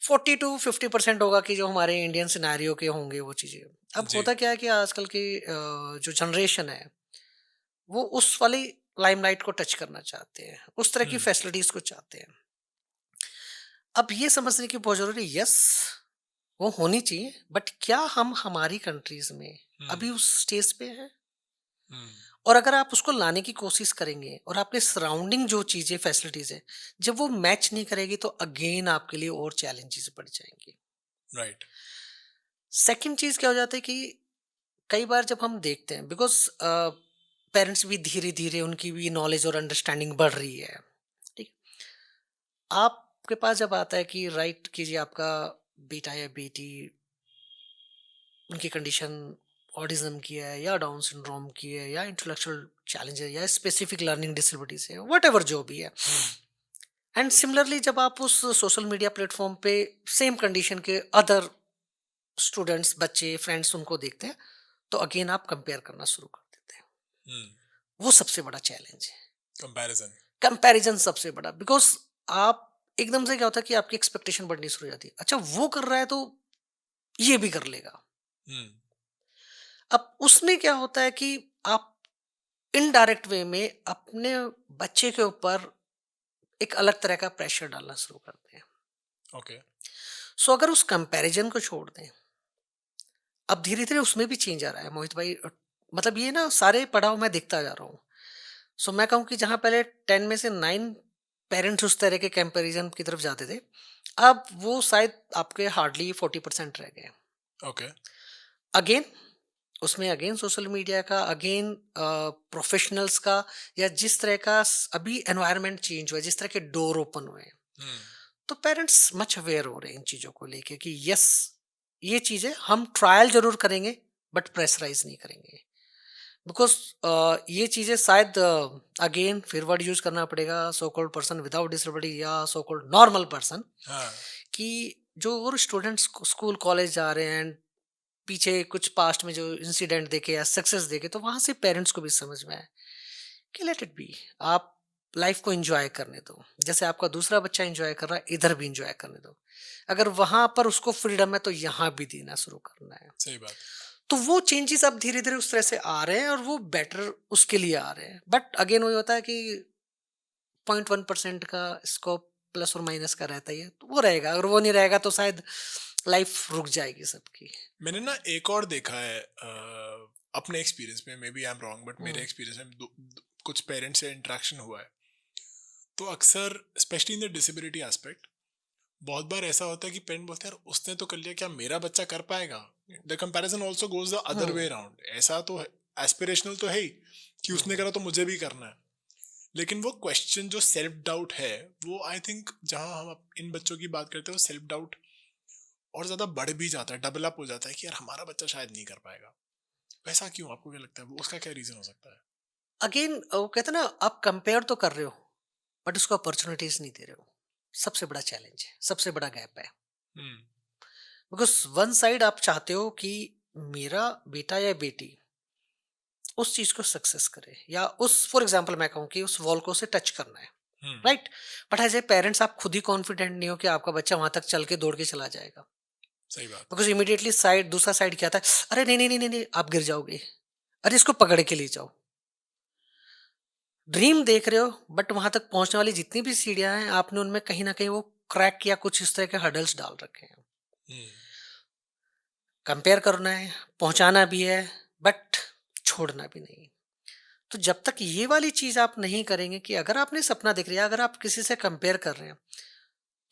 S1: 40 to 50% होगा कि जो हमारे इंडियन सिनेरियो के होंगे वो चीज़ें। अब
S2: जी।
S1: होता क्या है कि आजकल की जो जनरेशन है, वो उस वाली लाइमलाइट को टच करना चाहते हैं, उस तरह की
S2: हुँ,
S1: फैसिलिटीज़ को चाहते हैं। अब ये समझने की बहुत ज़रूरी है, यस, वो होनी चाहिए, बट क्या हम हमारी कंट्रीज़ में
S2: हुँ,
S1: अभी उस स्टेज पे हैं?
S2: हुँ,
S1: और अगर आप उसको लाने की कोशिश करेंगे और आपके सराउंडिंग जो चीज़ें, फैसिलिटीज़ हैं, जब वो मैच नहीं करेगी तो अगेन आपके लिए और चैलेंजेस बढ़ जाएँगे।
S2: राइट।
S1: सेकंड चीज़ क्या हो जाता है कि कई बार जब हम देखते हैं, बिकॉज़ पेरेंट्स भी धीरे-धीरे उनकी भी नॉलेज और अंडरस्टैंडिंग बढ़ रही है, ठीक है? आपके पास जब आता है कि राइट कीजिए आपका बेटा या बेटी, उनकी कंडीशन ऑटिज़्म की है या डाउन सिंड्रोम की है या इंटेलेक्चुअल चैलेंज है या स्पेसिफिक लर्निंग डिसेबिलिटीज़ है, व्हाटएवर जो भी है।
S2: हुँ,
S1: एंड सिमिलरली जब आप उस सोशल मीडिया प्लेटफ़ॉर्म पे सेम कंडीशन के अदर स्टूडेंट्स, बच्चे, फ्रेंड्स उनको देखते हैं, तो अगेन आप कंपेयर करना शुरू कर देते हैं।
S2: हुँ,
S1: वो सबसे बड़ा चैलेंज है।
S2: कंपैरिज़न।
S1: कंपैरिजन सबसे बड़ा, बिकॉज़ आप एकदम से क्या होता है कि आपकी एक्सपेक्टेशन बढ़नी शुरू हो जाती है। अच्छा वो कर रहा है तो ये भी कर लेगा।
S2: हुँ,
S1: अब उसमें क्या होता है कि आप इनडायरेक्ट वे में अपने बच्चे के ऊपर एक अलग तरह का प्रेशर डालना शुरू करते हैं।
S2: ओके।
S1: सो अगर उस कंपैरिजन को छोड़ दें, अब धीरे-धीरे उसमें भी चेंज आ रहा है मोहित भाई, मतलब ये ना सारे पड़ाव मैं देखता जा रहा हूँ। सो मैं कहूँ कि जहाँ पहले 10 में से 9 पेरेंट्स उस तरह के कंपैरिजन की तरफ जाते थे, अब वो शायद आपके हार्डली 40% रह गए।
S2: ओके।
S1: अगेन उसमें अगेन सोशल मीडिया का, अगेन प्रोफेशनल्स का, या जिस तरह का अभी एनवायरनमेंट चेंज हुआ है, जिस तरह के डोर ओपन हुए हैं,
S2: हुँ,
S1: तो पेरेंट्स मच अवेयर हो रहे हैं इन चीज़ों को लेके कि यस, ये चीज़ें हम ट्रायल जरूर करेंगे बट प्रेशराइज नहीं करेंगे, बिकॉज ये चीज़ें शायद अगेन फिर वर्ड यूज करना पड़ेगा, so called person without disability या सो कॉल्ड नॉर्मल पर्सन,
S2: हाँ,
S1: कि जो और स्टूडेंट्स स्कूल कॉलेज जा रहे हैं, पीछे कुछ पास्ट में जो इंसिडेंट देखे या सक्सेस देखे, तो वहां से पेरेंट्स को भी समझ में आया कि लेट इट बी, आप लाइफ को एंजॉय करने दो, जैसे आपका दूसरा बच्चा एंजॉय कर रहा है, इधर भी एंजॉय करने दो। अगर वहां पर उसको फ्रीडम है तो यहाँ भी देना शुरू करना है।
S2: सही बात।
S1: तो वो चेंजेस अब धीरे धीरे उस तरह से आ रहे हैं और वो बेटर उसके लिए आ रहे हैं, बट अगेन वही होता है कि 0.1% का स्कोप प्लस और माइनस का रहता ही है, तो वो रहेगा, अगर वो नहीं रहेगा तो शायद लाइफ रुक जाएगी सबकी।
S2: मैंने ना एक और देखा है अपने एक्सपीरियंस में, maybe I am wrong, but मेरे
S1: हम्म,
S2: एक्सपीरियंस में कुछ पेरेंट्स से इंटरेक्शन हुआ है। तो अक्सर specially in the disability aspect बहुत बार ऐसा होता है कि पेरेंट बोलते हैं यार उसने तो कर लिया, क्या मेरा बच्चा कर पाएगा? The comparison also goes the other
S1: hmm,
S2: way around. ऐसा तो एस्पिरेशनल तो है ही कि उसने
S1: हम्म,
S2: करा तो मुझे भी करना है। लेकिन वो क्वेश्चन जो सेल्फ डाउट है, वो आई थिंक जहां हम इन बच्चों की बात करते हैं, वो सेल्फ डाउट और ज्यादा बढ़ भी जाता है, डबल अप हो जाता है कि यार हमारा बच्चा शायद नहीं कर पाएगा। वैसा क्यों? आपको क्या लगता है वो उसका क्या रीजन हो सकता है?
S1: अगेन वो कहते हैं ना, आप कंपेयर तो कर रहे हो बट उसको अपॉर्चुनिटीज नहीं दे रहे हो। सबसे बड़ा चैलेंज है, सबसे बड़ा गैप है,
S2: हम्म।
S1: बिकॉज वन साइड आप चाहते हो कि मेरा बेटा या बेटी उस चीज को सक्सेस करे, या उस फॉर एग्जांपल मैं कहूँ कि उस वॉल को उसे टच करना है,
S2: hmm.
S1: Right? But as a parents आप खुद ही कॉन्फिडेंट नहीं हो कि आपका बच्चा वहां तक चल के दौड़ के चला जाएगा,
S2: सही बात।
S1: बिकॉज इमीडिएटली साइड दूसरा साइड क्या था, अरे नहीं नहीं नहीं नहीं नहीं, आप गिर जाओगे, अरे इसको पकड़ के ले जाओ। ड्रीम देख रहे हो बट वहां तक पहुंचने वाली जितनी भी सीढ़ियां हैं, आपने उनमें कहीं ना कहीं वो क्रैक किया, कुछ इस तरह के हर्डल्स डाल रखे हैं।
S2: हम्म।
S1: कंपेयर करना है, पहुंचाना भी है, बट छोड़ना भी नहीं। तो जब तक ये वाली चीज आप नहीं करेंगे कि अगर आपने सपना देख लिया, अगर आप किसी से कंपेयर कर रहे हैं,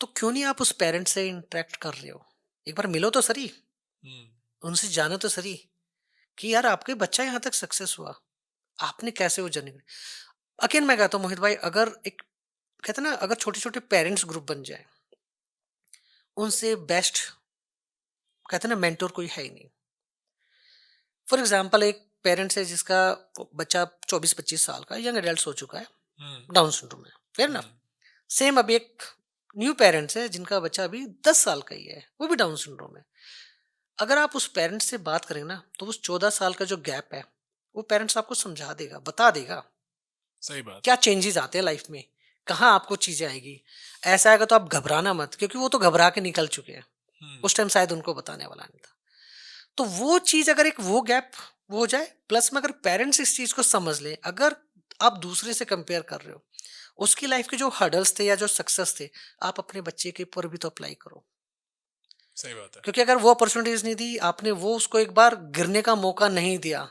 S1: तो क्यों नहीं आप उस पेरेंट से इंटरेक्ट कर रहे हो, एक बार मिलो तो सही,
S2: हम्म।
S1: उनसे जानो तो सही कि यार आपके बच्चा यहाँ तक सक्सेस हुआ, आपने कैसे वो जर्नी। अगेन मैं कहता हूँ मोहित भाई, अगर एक कहते हैं ना, अगर छोटे छोटे पेरेंट्स ग्रुप बन जाए, उनसे बेस्ट कहते हैं ना मेंटोर कोई है ही नहीं। फॉर एग्जाम्पल एक पेरेंट्स है जिसका बच्चा 24-25 साल का यंग एडल्ट हो चुका है,
S2: हम्म।
S1: डाउन सिंड्रोम है, फेयर
S2: हम्म।
S1: ना। सेम अभी एक न्यू पेरेंट्स है जिनका बच्चा अभी 10 साल का ही है, वो भी डाउन सिंड्रोम है। अगर आप उस पेरेंट्स से बात करेंगे ना, तो उस 14 साल का जो गैप है, वो पेरेंट्स आपको समझा देगा, बता देगा
S2: सही बात।
S1: क्या चेंजेस आते हैं लाइफ में, कहाँ आपको चीजें आएगी। ऐसा आएगा तो आप घबराना मत, क्योंकि वो तो घबरा के निकल चुके हैं, उस टाइम शायद उनको बताने वाला नहीं था। तो वो चीज अगर एक वो गैप वो हो जाए, प्लस में अगर पेरेंट्स इस चीज को समझ ले, अगर आप दूसरे से कंपेयर कर रहे हो, उसकी लाइफ के जो हर्डल्स थे या जो सक्सेस थे, आप अपने बच्चे के ऊपर भी तो अप्लाई करो।
S2: सही बात है।
S1: क्योंकि अगर वो अपॉर्चुनिटीज नहीं दी आपने, वो उसको एक बार गिरने का मौका नहीं दिया,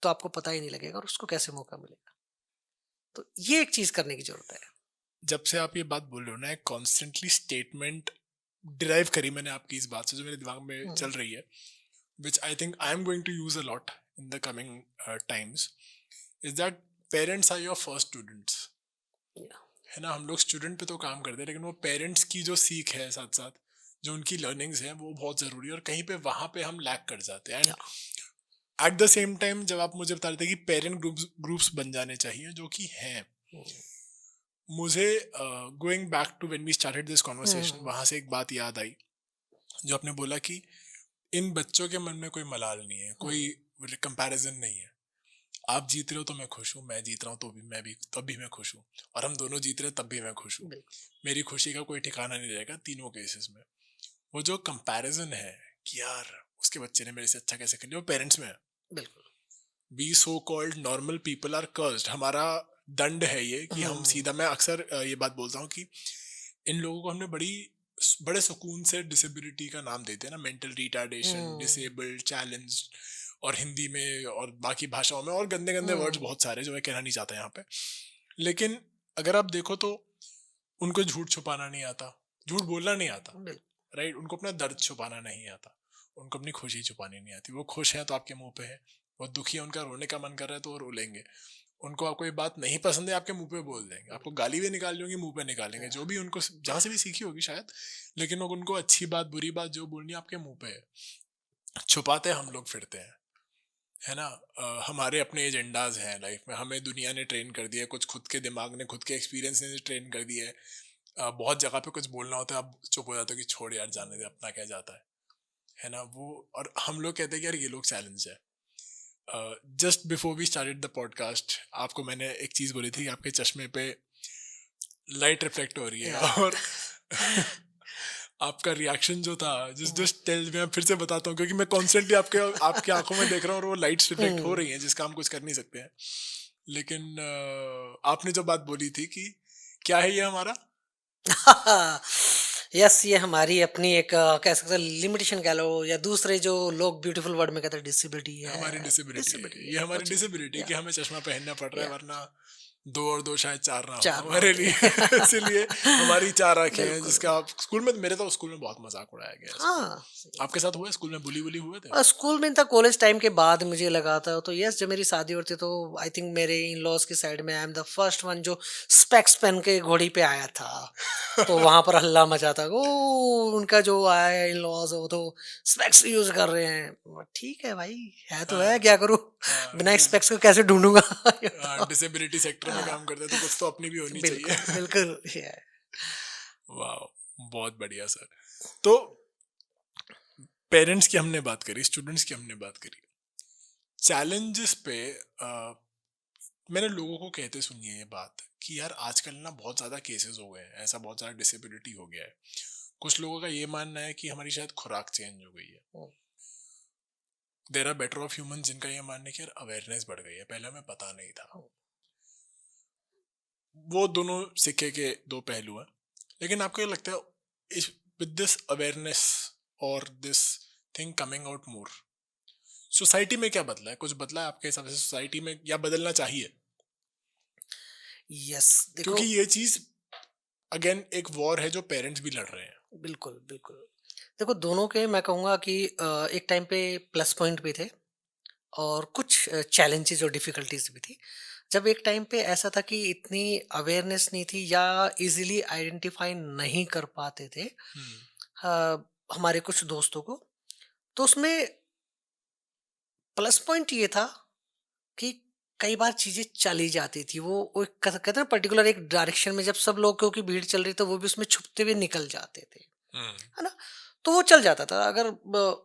S1: तो आपको पता ही नहीं लगेगा और उसको कैसे मौका मिलेगा। तो ये एक चीज करने की जरूरत है।
S2: जब से आप ये बात बोल रहे हो ना, एक कॉन्स्टेंटली स्टेटमेंट डिराइव करी मैंने आपकी इस बात से, जो मेरे दिमाग में चल रही है, which I think I am going to use a lot in the coming times, is that parents are your first students.
S1: Yeah.
S2: है ना, हम लोग स्टूडेंट पे तो काम करते हैं, लेकिन वो पेरेंट्स की जो सीख है साथ साथ, जो उनकी लर्निंग्स हैं, वो बहुत ज़रूरी है, और कहीं पे वहाँ पे हम लैक कर जाते हैं। And at the same time जब आप मुझे बता रहे थे कि पेरेंट ग्रुप्स बन जाने चाहिए, जो कि हैं, मुझे going back to when we started this conversation, वहाँ से एक बात याद आई, जो आपने बोला कि इन बच्चों के मन में कोई मलाल नहीं है, कोई कंपैरिजन नहीं है। आप जीत रहे हो तो मैं खुश हूँ, मैं जीत रहा हूँ तो भी मैं भी तब भी मैं खुश हूँ, और हम दोनों जीत रहे हैं तब भी मैं खुश हूँ। मेरी खुशी का कोई ठिकाना नहीं रहेगा तीनों केसेस में। वो जो कंपैरिजन है कि यार उसके बच्चे ने मेरे से अच्छा कैसे कर लिया, वो पेरेंट्स में है।
S1: बिल्कुल।
S2: We so called normal people are cursed. हमारा दंड है ये कि हम सीधा, मैं अक्सर ये बात बोलता हूँ कि इन लोगों को हमने बड़े सुकून से डिसेबिलिटी का नाम देते हैं ना, मेंटल रिटार्डेशन, डिसेबल्ड, चैलेंज, और हिंदी में और बाकी भाषाओं में और गंदे गंदे वर्ड्स बहुत सारे जो मैं कहना नहीं चाहता यहाँ पे। लेकिन अगर आप देखो तो उनको झूठ छुपाना नहीं आता, झूठ बोलना नहीं आता, राइट? उनको अपना दर्द छुपाना नहीं आता, उनको अपनी खुशी छुपानी नहीं आती। वो खुश है तो आपके मुंह पे है, वो दुखी है, उनका रोने का मन कर रहा है तो वो रो लेंगे। उनको आपको ये बात नहीं पसंद है, आपके मुंह पे बोल देंगे, आपको गाली भी निकाल होंगी, मुंह पे निकालेंगे, जो भी उनको जहाँ से भी सीखी होगी शायद, लेकिन उनको अच्छी बात बुरी बात जो बोलनी है आपके मुंह पे है। छुपाते हम लोग फिरते हैं, है ना। हमारे अपने एजेंडाज हैं लाइफ में, हमें दुनिया ने ट्रेन कर दिया, कुछ खुद के दिमाग ने, खुद के एक्सपीरियंस ने ट्रेन कर दिया है। बहुत जगह पे कुछ बोलना होता है, आप चुप हो जाते हो कि छोड़ यार, जाने दे, अपना क्या जाता है ना वो। और हम लोग कहते हैं कि यार ये लोग चैलेंज है। Just before we started the podcast, आपको मैंने एक चीज़ बोली थी कि आपके चश्मे पे लाइट रिफ्लेक्ट हो रही है, और आपका रिएक्शन जो था, जस्ट टेल, मैं फिर से बताता हूँ, क्योंकि मैं कॉन्स्टेंटली आपके आंखों में देख रहा हूँ और वो लाइट्स रिफ्लेक्ट हो रही हैं, जिसका हम कुछ कर नहीं सकते हैं। लेकिन आपने जो बात बोली थी कि क्या है ये हमारा,
S1: यस, ये हमारी अपनी एक कह सकते हैं लिमिटेशन कह लो, या दूसरे जो लोग ब्यूटीफुल वर्ड में कहते हैं डिसेबिलिटी है।
S2: हमारी डिसेबिलिटी, ये हमारी डिसेबिलिटी कि हमें चश्मा पहनना पड़ रहा है, वरना 2 और 2 शायद 4 ना हो हमारे लिए। इसीलिए हमारी 4 आंखें हैं, जिसका आप स्कूल में, मेरे तो स्कूल में बहुत मजाक उड़ाया गया।
S1: हाँ,
S2: आपके साथ हुआ स्कूल में, बुली हुए थे?
S1: स्कूल में था, कॉलेज टाइम के बाद मुझे लगा था। तो यस, जब मेरी शादी होती तो आई थिंक मेरे इन लॉज की साइड में I am the first one जो स्पेक्स पहन के घोड़ी पे आया था। तो वहां पर हल्ला मचा था, ओ उनका जो आया है इन लॉज, वो तो स्पेक्स यूज कर रहे हैं। ठीक है भाई, है तो है, क्या करूँ, बिना स्पेक्स को कैसे ढूंढूंगा।
S2: डिसेबिलिटी सेक्टर में काम करते हैं तो कुछ तो अपनी भी होनी चाहिए।
S1: बिल्कुल।
S2: वाह, बहुत बढ़िया सर। तो पेरेंट्स की हमने बात करी, स्टूडेंट्स की हमने बात करी, चैलेंजेस पे मैंने लोगों को कहते सुनी है ये बात कि यार आजकल ना बहुत ज़्यादा केसेस हो गए हैं, ऐसा बहुत ज़्यादा डिसेबिलिटी हो गया है। कुछ लोगों का ये मानना है कि हमारी शायद खुराक चेंज हो गई है। There are better off human जिनका ये मानना है कि यार अवेयरनेस बढ़ गई है, पहले हमें पता नहीं था। वो दोनों सिक्के के दो पहलू हैं। लेकिन आपको ये लगता है विद दिस अवेयरनेस और this thing coming out more, society में क्या बदला है? कुछ बदला है आपके हिसाब से सोसाइटी में, या बदलना चाहिए?
S1: यस, देखो,
S2: क्योंकि ये चीज अगेन एक वॉर है जो पेरेंट्स भी लड़ रहे हैं।
S1: बिल्कुल बिल्कुल। देखो, दोनों के मैं कहूँगा कि एक टाइम पे प्लस पॉइंट भी थे और कुछ चैलेंजेस और डिफिकल्टीज भी थी। जब एक टाइम पे ऐसा था कि इतनी अवेयरनेस नहीं थी या इजीली आइडेंटिफाई नहीं कर पाते थे हमारे कुछ दोस्तों को, तो उसमें प्लस पॉइंट ये था कि कई बार चीजें चली जाती थी। वो एक कहते हैं ना, पर्टिकुलर एक डायरेक्शन में जब सब लोग, क्योंकि भीड़ चल रही, तो वो भी उसमें छुपते हुए निकल जाते थे, है ना। तो वो चल जाता था। अगर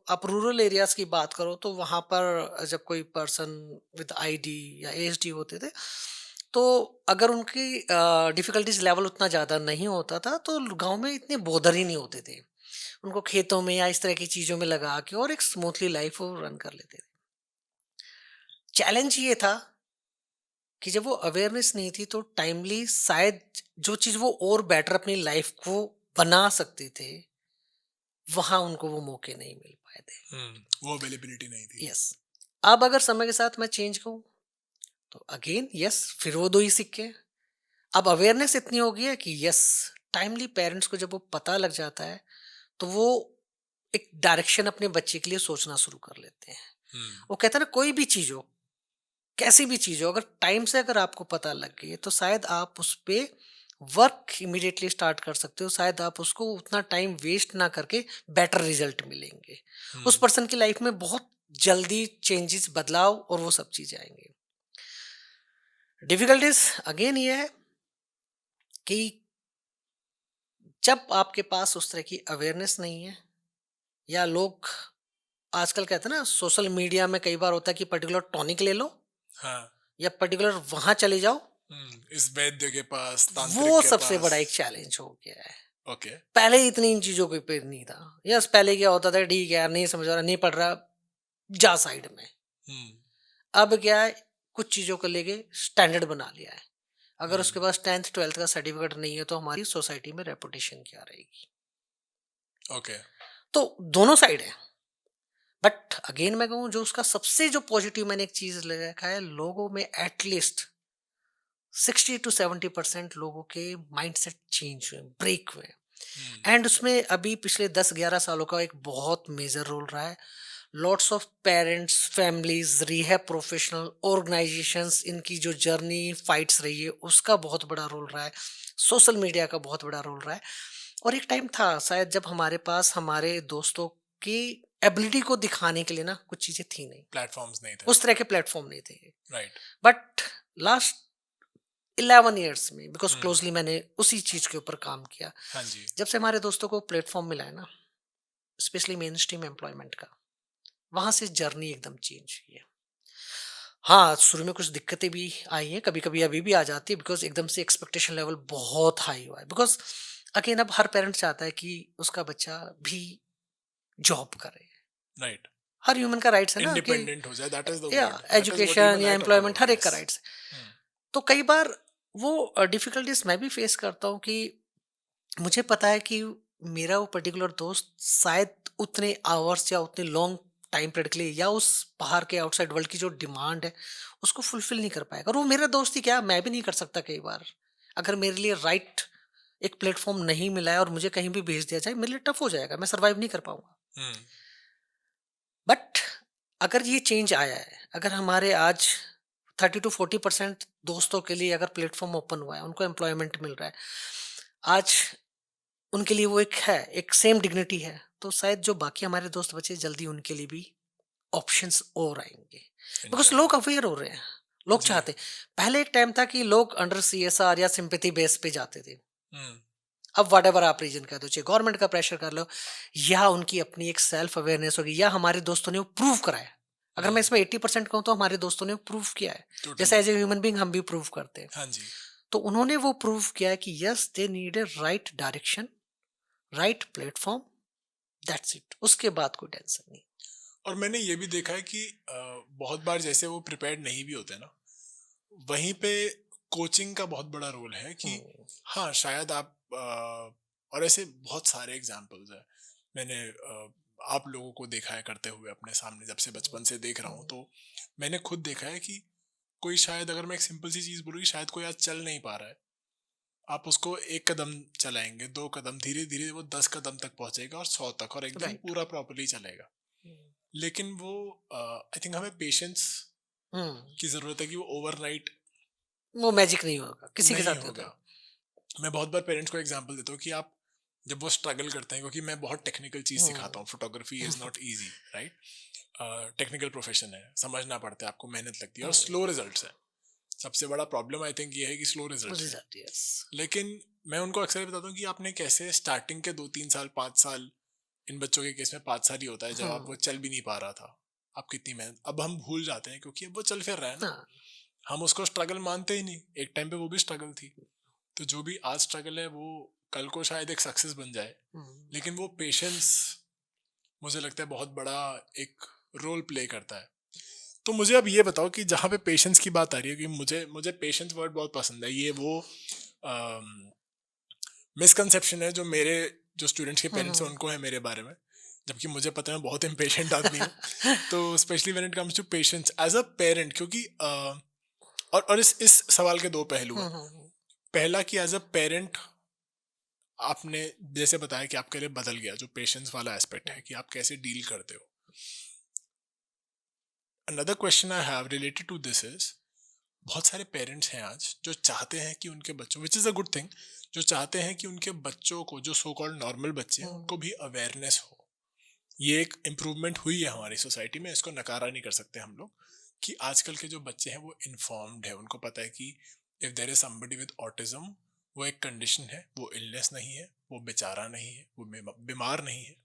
S1: आप रूरल एरियाज की बात करो तो वहां पर जब कोई पर्सन विद आईडी या एसडी होते थे, तो अगर उनकी डिफिकल्टीज लेवल उतना ज़्यादा नहीं होता था तो गांव में इतने बोदर ही नहीं होते थे। उनको खेतों में या इस तरह की चीज़ों में लगा के और एक स्मूथली लाइफ वो रन कर लेते थे। चैलेंज ये था कि जब वो अवेयरनेस नहीं थी तो टाइमली शायद जो चीज़ वो और बेटर अपनी लाइफ को बना सकते थे, वहाँ उनको वो मौके नहीं मिल पाए थे।
S2: वो अवेलेबिलिटी नहीं थी।
S1: यस। अब अगर समय के साथ मैं चेंज कहूँ तो अगेन यस, फिर वो दो ही सिक्के हैं। अब अवेयरनेस इतनी हो गई है कि यस, टाइमली पेरेंट्स को जब वो पता लग जाता है तो वो एक डायरेक्शन अपने बच्चे के लिए सोचना शुरू कर लेते हैं। वो कहते हैं ना, कोई भी चीज हो, कैसी भी चीज हो, अगर टाइम से अगर आपको पता लग गई है तो शायद आप उस पे वर्क इमीडिएटली स्टार्ट कर सकते हो। शायद आप उसको उतना टाइम वेस्ट ना करके बेटर रिजल्ट मिलेंगे। उस पर्सन की लाइफ में बहुत जल्दी चेंजेस, बदलाव और वो सब चीजें आएंगे। डिफिकल्टीज अगेन ये है कि जब आपके पास उस तरह की अवेयरनेस नहीं है, या लोग आजकल कहते हैं ना, सोशल मीडिया में कई बार होता है कि पर्टिकुलर टॉनिक ले लो
S2: हाँ।
S1: या पर्टिकुलर वहां चले जाओ,
S2: इस वैद्य के पास, तांत्रिक
S1: वो
S2: के
S1: सबसे
S2: पास।
S1: बड़ा एक चैलेंज हो गया है।
S2: ओके।
S1: पहले इतनी इन चीजों के पे नहीं था। यस, पहले क्या होता था, ठीक है यार, नहीं समझ रहा, नहीं पढ़ रहा, जा साइड में। अब क्या है, कुछ चीजों को लेके स्टैंडर्ड बना लिया है। अगर उसके पास 10th 12th का सर्टिफिकेट नहीं है तो हमारी सोसाइटी में रेपुटेशन क्या रहेगी।
S2: ओके।
S1: तो दोनों साइड है। बट अगेन मैं कहूँ, जो उसका सबसे जो पॉजिटिव मैंने एक चीज देखा है, लोगों में एटलीस्ट 60 to 70% लोगों के माइंडसेट चेंज हुए, ब्रेक हुए। एंड उसमें अभी पिछले 10-11 सालों का एक बहुत मेजर रोल रहा है। Lots of parents, families, rehab professional, organisations, इनकी जो जर्नी फाइट्स रही है उसका बहुत बड़ा रोल रहा है। सोशल मीडिया का बहुत बड़ा रोल रहा है। और एक टाइम था शायद जब हमारे पास हमारे दोस्तों की एबिलिटी को दिखाने के लिए ना कुछ चीजें थी नहीं,
S2: प्लेटफॉर्म्स नहीं थे।
S1: उस तरह के प्लेटफॉर्म नहीं थे।
S2: राइट।
S1: बट लास्ट 11 ईयर्स में, बिकॉज क्लोजली मैंने उसी चीज के ऊपर काम किया,
S2: हाँ जी।
S1: जब से हमारे दोस्तों को प्लेटफॉर्म मिला है ना, स्पेशली मेन स्ट्रीम एम्प्लॉयमेंट का, वहां से जर्नी एकदम चेंज हुई है। हाँ, शुरू में कुछ दिक्कतें भी आई हैं, कभी कभी अभी भी आ जाती है, बिकॉज एकदम से एक्सपेक्टेशन लेवल बहुत हाई हुआ है। बिकॉज अगेन अब हर पेरेंट चाहता है कि उसका बच्चा भी जॉब करे।
S2: राइट।
S1: हर ह्यूमन का राइट्स है ना कि
S2: इंडिपेंडेंट हो जाए, दैट इज द
S1: या
S2: word, that is what
S1: education
S2: even
S1: या
S2: आई टॉक
S1: एम्प्लॉयमेंट, हर
S2: अबाउट।
S1: एक का राइट्स है। तो कई बार वो डिफिकल्टीज मैं भी फेस करता हूँ कि मुझे पता है कि मेरा वो पर्टिकुलर दोस्त शायद उतने आवर्स या उतने लॉन्ग टाइम पीरियड के लिए या उस बाहर के आउटसाइड वर्ल्ड की जो डिमांड है उसको फुलफिल नहीं कर पाएगा। और वो मेरा दोस्त ही क्या, मैं भी नहीं कर सकता कई बार। अगर मेरे लिए राइट एक प्लेटफॉर्म नहीं मिला है और मुझे कहीं भी भेज दिया जाए, मेरे लिए टफ हो जाएगा, मैं सर्वाइव नहीं कर पाऊंगा। बट अगर ये चेंज आया है, अगर हमारे आज 30 to 40% दोस्तों के लिए अगर प्लेटफॉर्म ओपन हुआ है, उनको एम्प्लॉयमेंट मिल रहा है, आज उनके लिए वो एक है, एक सेम डिग्निटी है, तो शायद जो बाकी हमारे दोस्त बचे जल्दी उनके लिए भी ऑप्शंस और आएंगे। बिकॉज लोग अवेयर हो रहे हैं, लोग
S2: जी।
S1: चाहते। पहले एक टाइम था कि लोग अंडर CSR या सिंपैथी बेस पे जाते थे। अब वट एवर आप रीजन कह दो, चाहे गवर्नमेंट का प्रेशर कर लो या उनकी अपनी एक सेल्फ अवेयरनेस होगी या हमारे दोस्तों ने वो प्रूव करा है। अगर मैं इसमें 80% कहूँ तो हमारे दोस्तों ने प्रूव किया है। जैसे एज ए ह्यूमन बीइंग हम भी प्रूव करते हैं।
S2: हाँ जी।
S1: तो उन्होंने वो प्रूव किया है कि yes, they need a right direction, right platform, that's it. उसके बाद कोई टेंशन नहीं।
S2: और मैंने ये भी देखा है कि बहुत बार जैसे वो प्रिपेयर्ड नहीं भी होते ना, वहीं पे कोचिंग का बहुत बड़ा रोल है कि हाँ शायद आप और ऐसे बहुत सारे एग्जाम्पल्स हैं। मैंने आप लोगों को देखा है करते हुए अपने सामने, जब से बचपन से देख रहा हूँ, तो मैंने खुद देखा है कि कोई शायद, अगर मैं एक सिंपल सी चीज़ बोलूँ कि शायद कोई आज चल नहीं पा रहा है, आप उसको 1 कदम चलाएंगे, 2 कदम, धीरे धीरे वो 10 कदम तक पहुंचेगा और 100 तक, और एकदम
S1: Right.
S2: पूरा प्रॉपरली चलेगा। लेकिन वो आई थिंक हमें पेशेंस की जरूरत है कि वो ओवरनाइट
S1: वो मैजिक नहीं होगा किसी के
S2: नहीं
S1: साथ
S2: होगा। मैं बहुत बार पेरेंट्स को एग्जांपल देता हूँ कि आप जब वो स्ट्रगल करते हैं, क्योंकि मैं बहुत टेक्निकल चीज सिखाता हूँ, photography is not easy, right. Technical profession है, समझना पड़ता है, आपको मेहनत लगती है और स्लो रिजल्ट्स है। सबसे बड़ा प्रॉब्लम आई थिंक ये है कि स्लो रिजल्ट्स है।
S1: yes.
S2: लेकिन मैं उनको अक्सर बताता हूँ कि आपने कैसे स्टार्टिंग के 2-3 साल, 5 साल, इन बच्चों के केस में 5 साल ही होता है, जब आप वो चल भी नहीं पा रहा था, आप कितनी मेहनत, अब हम भूल जाते हैं क्योंकि अब वो चल फिर रहा है ना। हम उसको स्ट्रगल मानते ही नहीं, एक टाइम पे वो भी स्ट्रगल थी। तो जो भी आज स्ट्रगल है वो कल को शायद एक सक्सेस बन जाए, लेकिन वो पेशेंस मुझे लगता है बहुत बड़ा एक रोल प्ले करता है। तो मुझे अब ये बताओ कि जहाँ पे पेशेंस की बात आ रही है, कि मुझे पेशेंस वर्ड बहुत पसंद है। ये वो मिसकंसेप्शन है जो मेरे जो स्टूडेंट्स के पेरेंट्स हैं उनको है मेरे बारे में, जबकि मुझे पता है मैं बहुत इम्पेशेंट आदमी हूँ। तो specially when it comes to patience as a parent, क्योंकि और इस सवाल के दो पहलू हैं। पहला कि एज अ पेरेंट आपने जैसे बताया कि आपके लिए बदल गया, जो पेशेंस वाला एस्पेक्ट है कि आप कैसे डील करते हो। Another question I have related to this is, बहुत सारे पेरेंट्स हैं आज जो चाहते हैं कि उनके बच्चों, which is a good thing, जो चाहते हैं कि उनके बच्चों को, जो सो कॉल्ड नॉर्मल बच्चे हैं, उनको भी अवेयरनेस हो। ये एक इम्प्रूवमेंट हुई है हमारी सोसाइटी में, इसको नकारा नहीं कर सकते हम लोग, कि आजकल के जो बच्चे हैं वो इन्फॉर्म्ड है, उनको पता है कि if there is somebody with autism, वो एक कंडीशन है, वो इलनेस नहीं है, वो बेचारा नहीं है, वो बीमार नहीं है।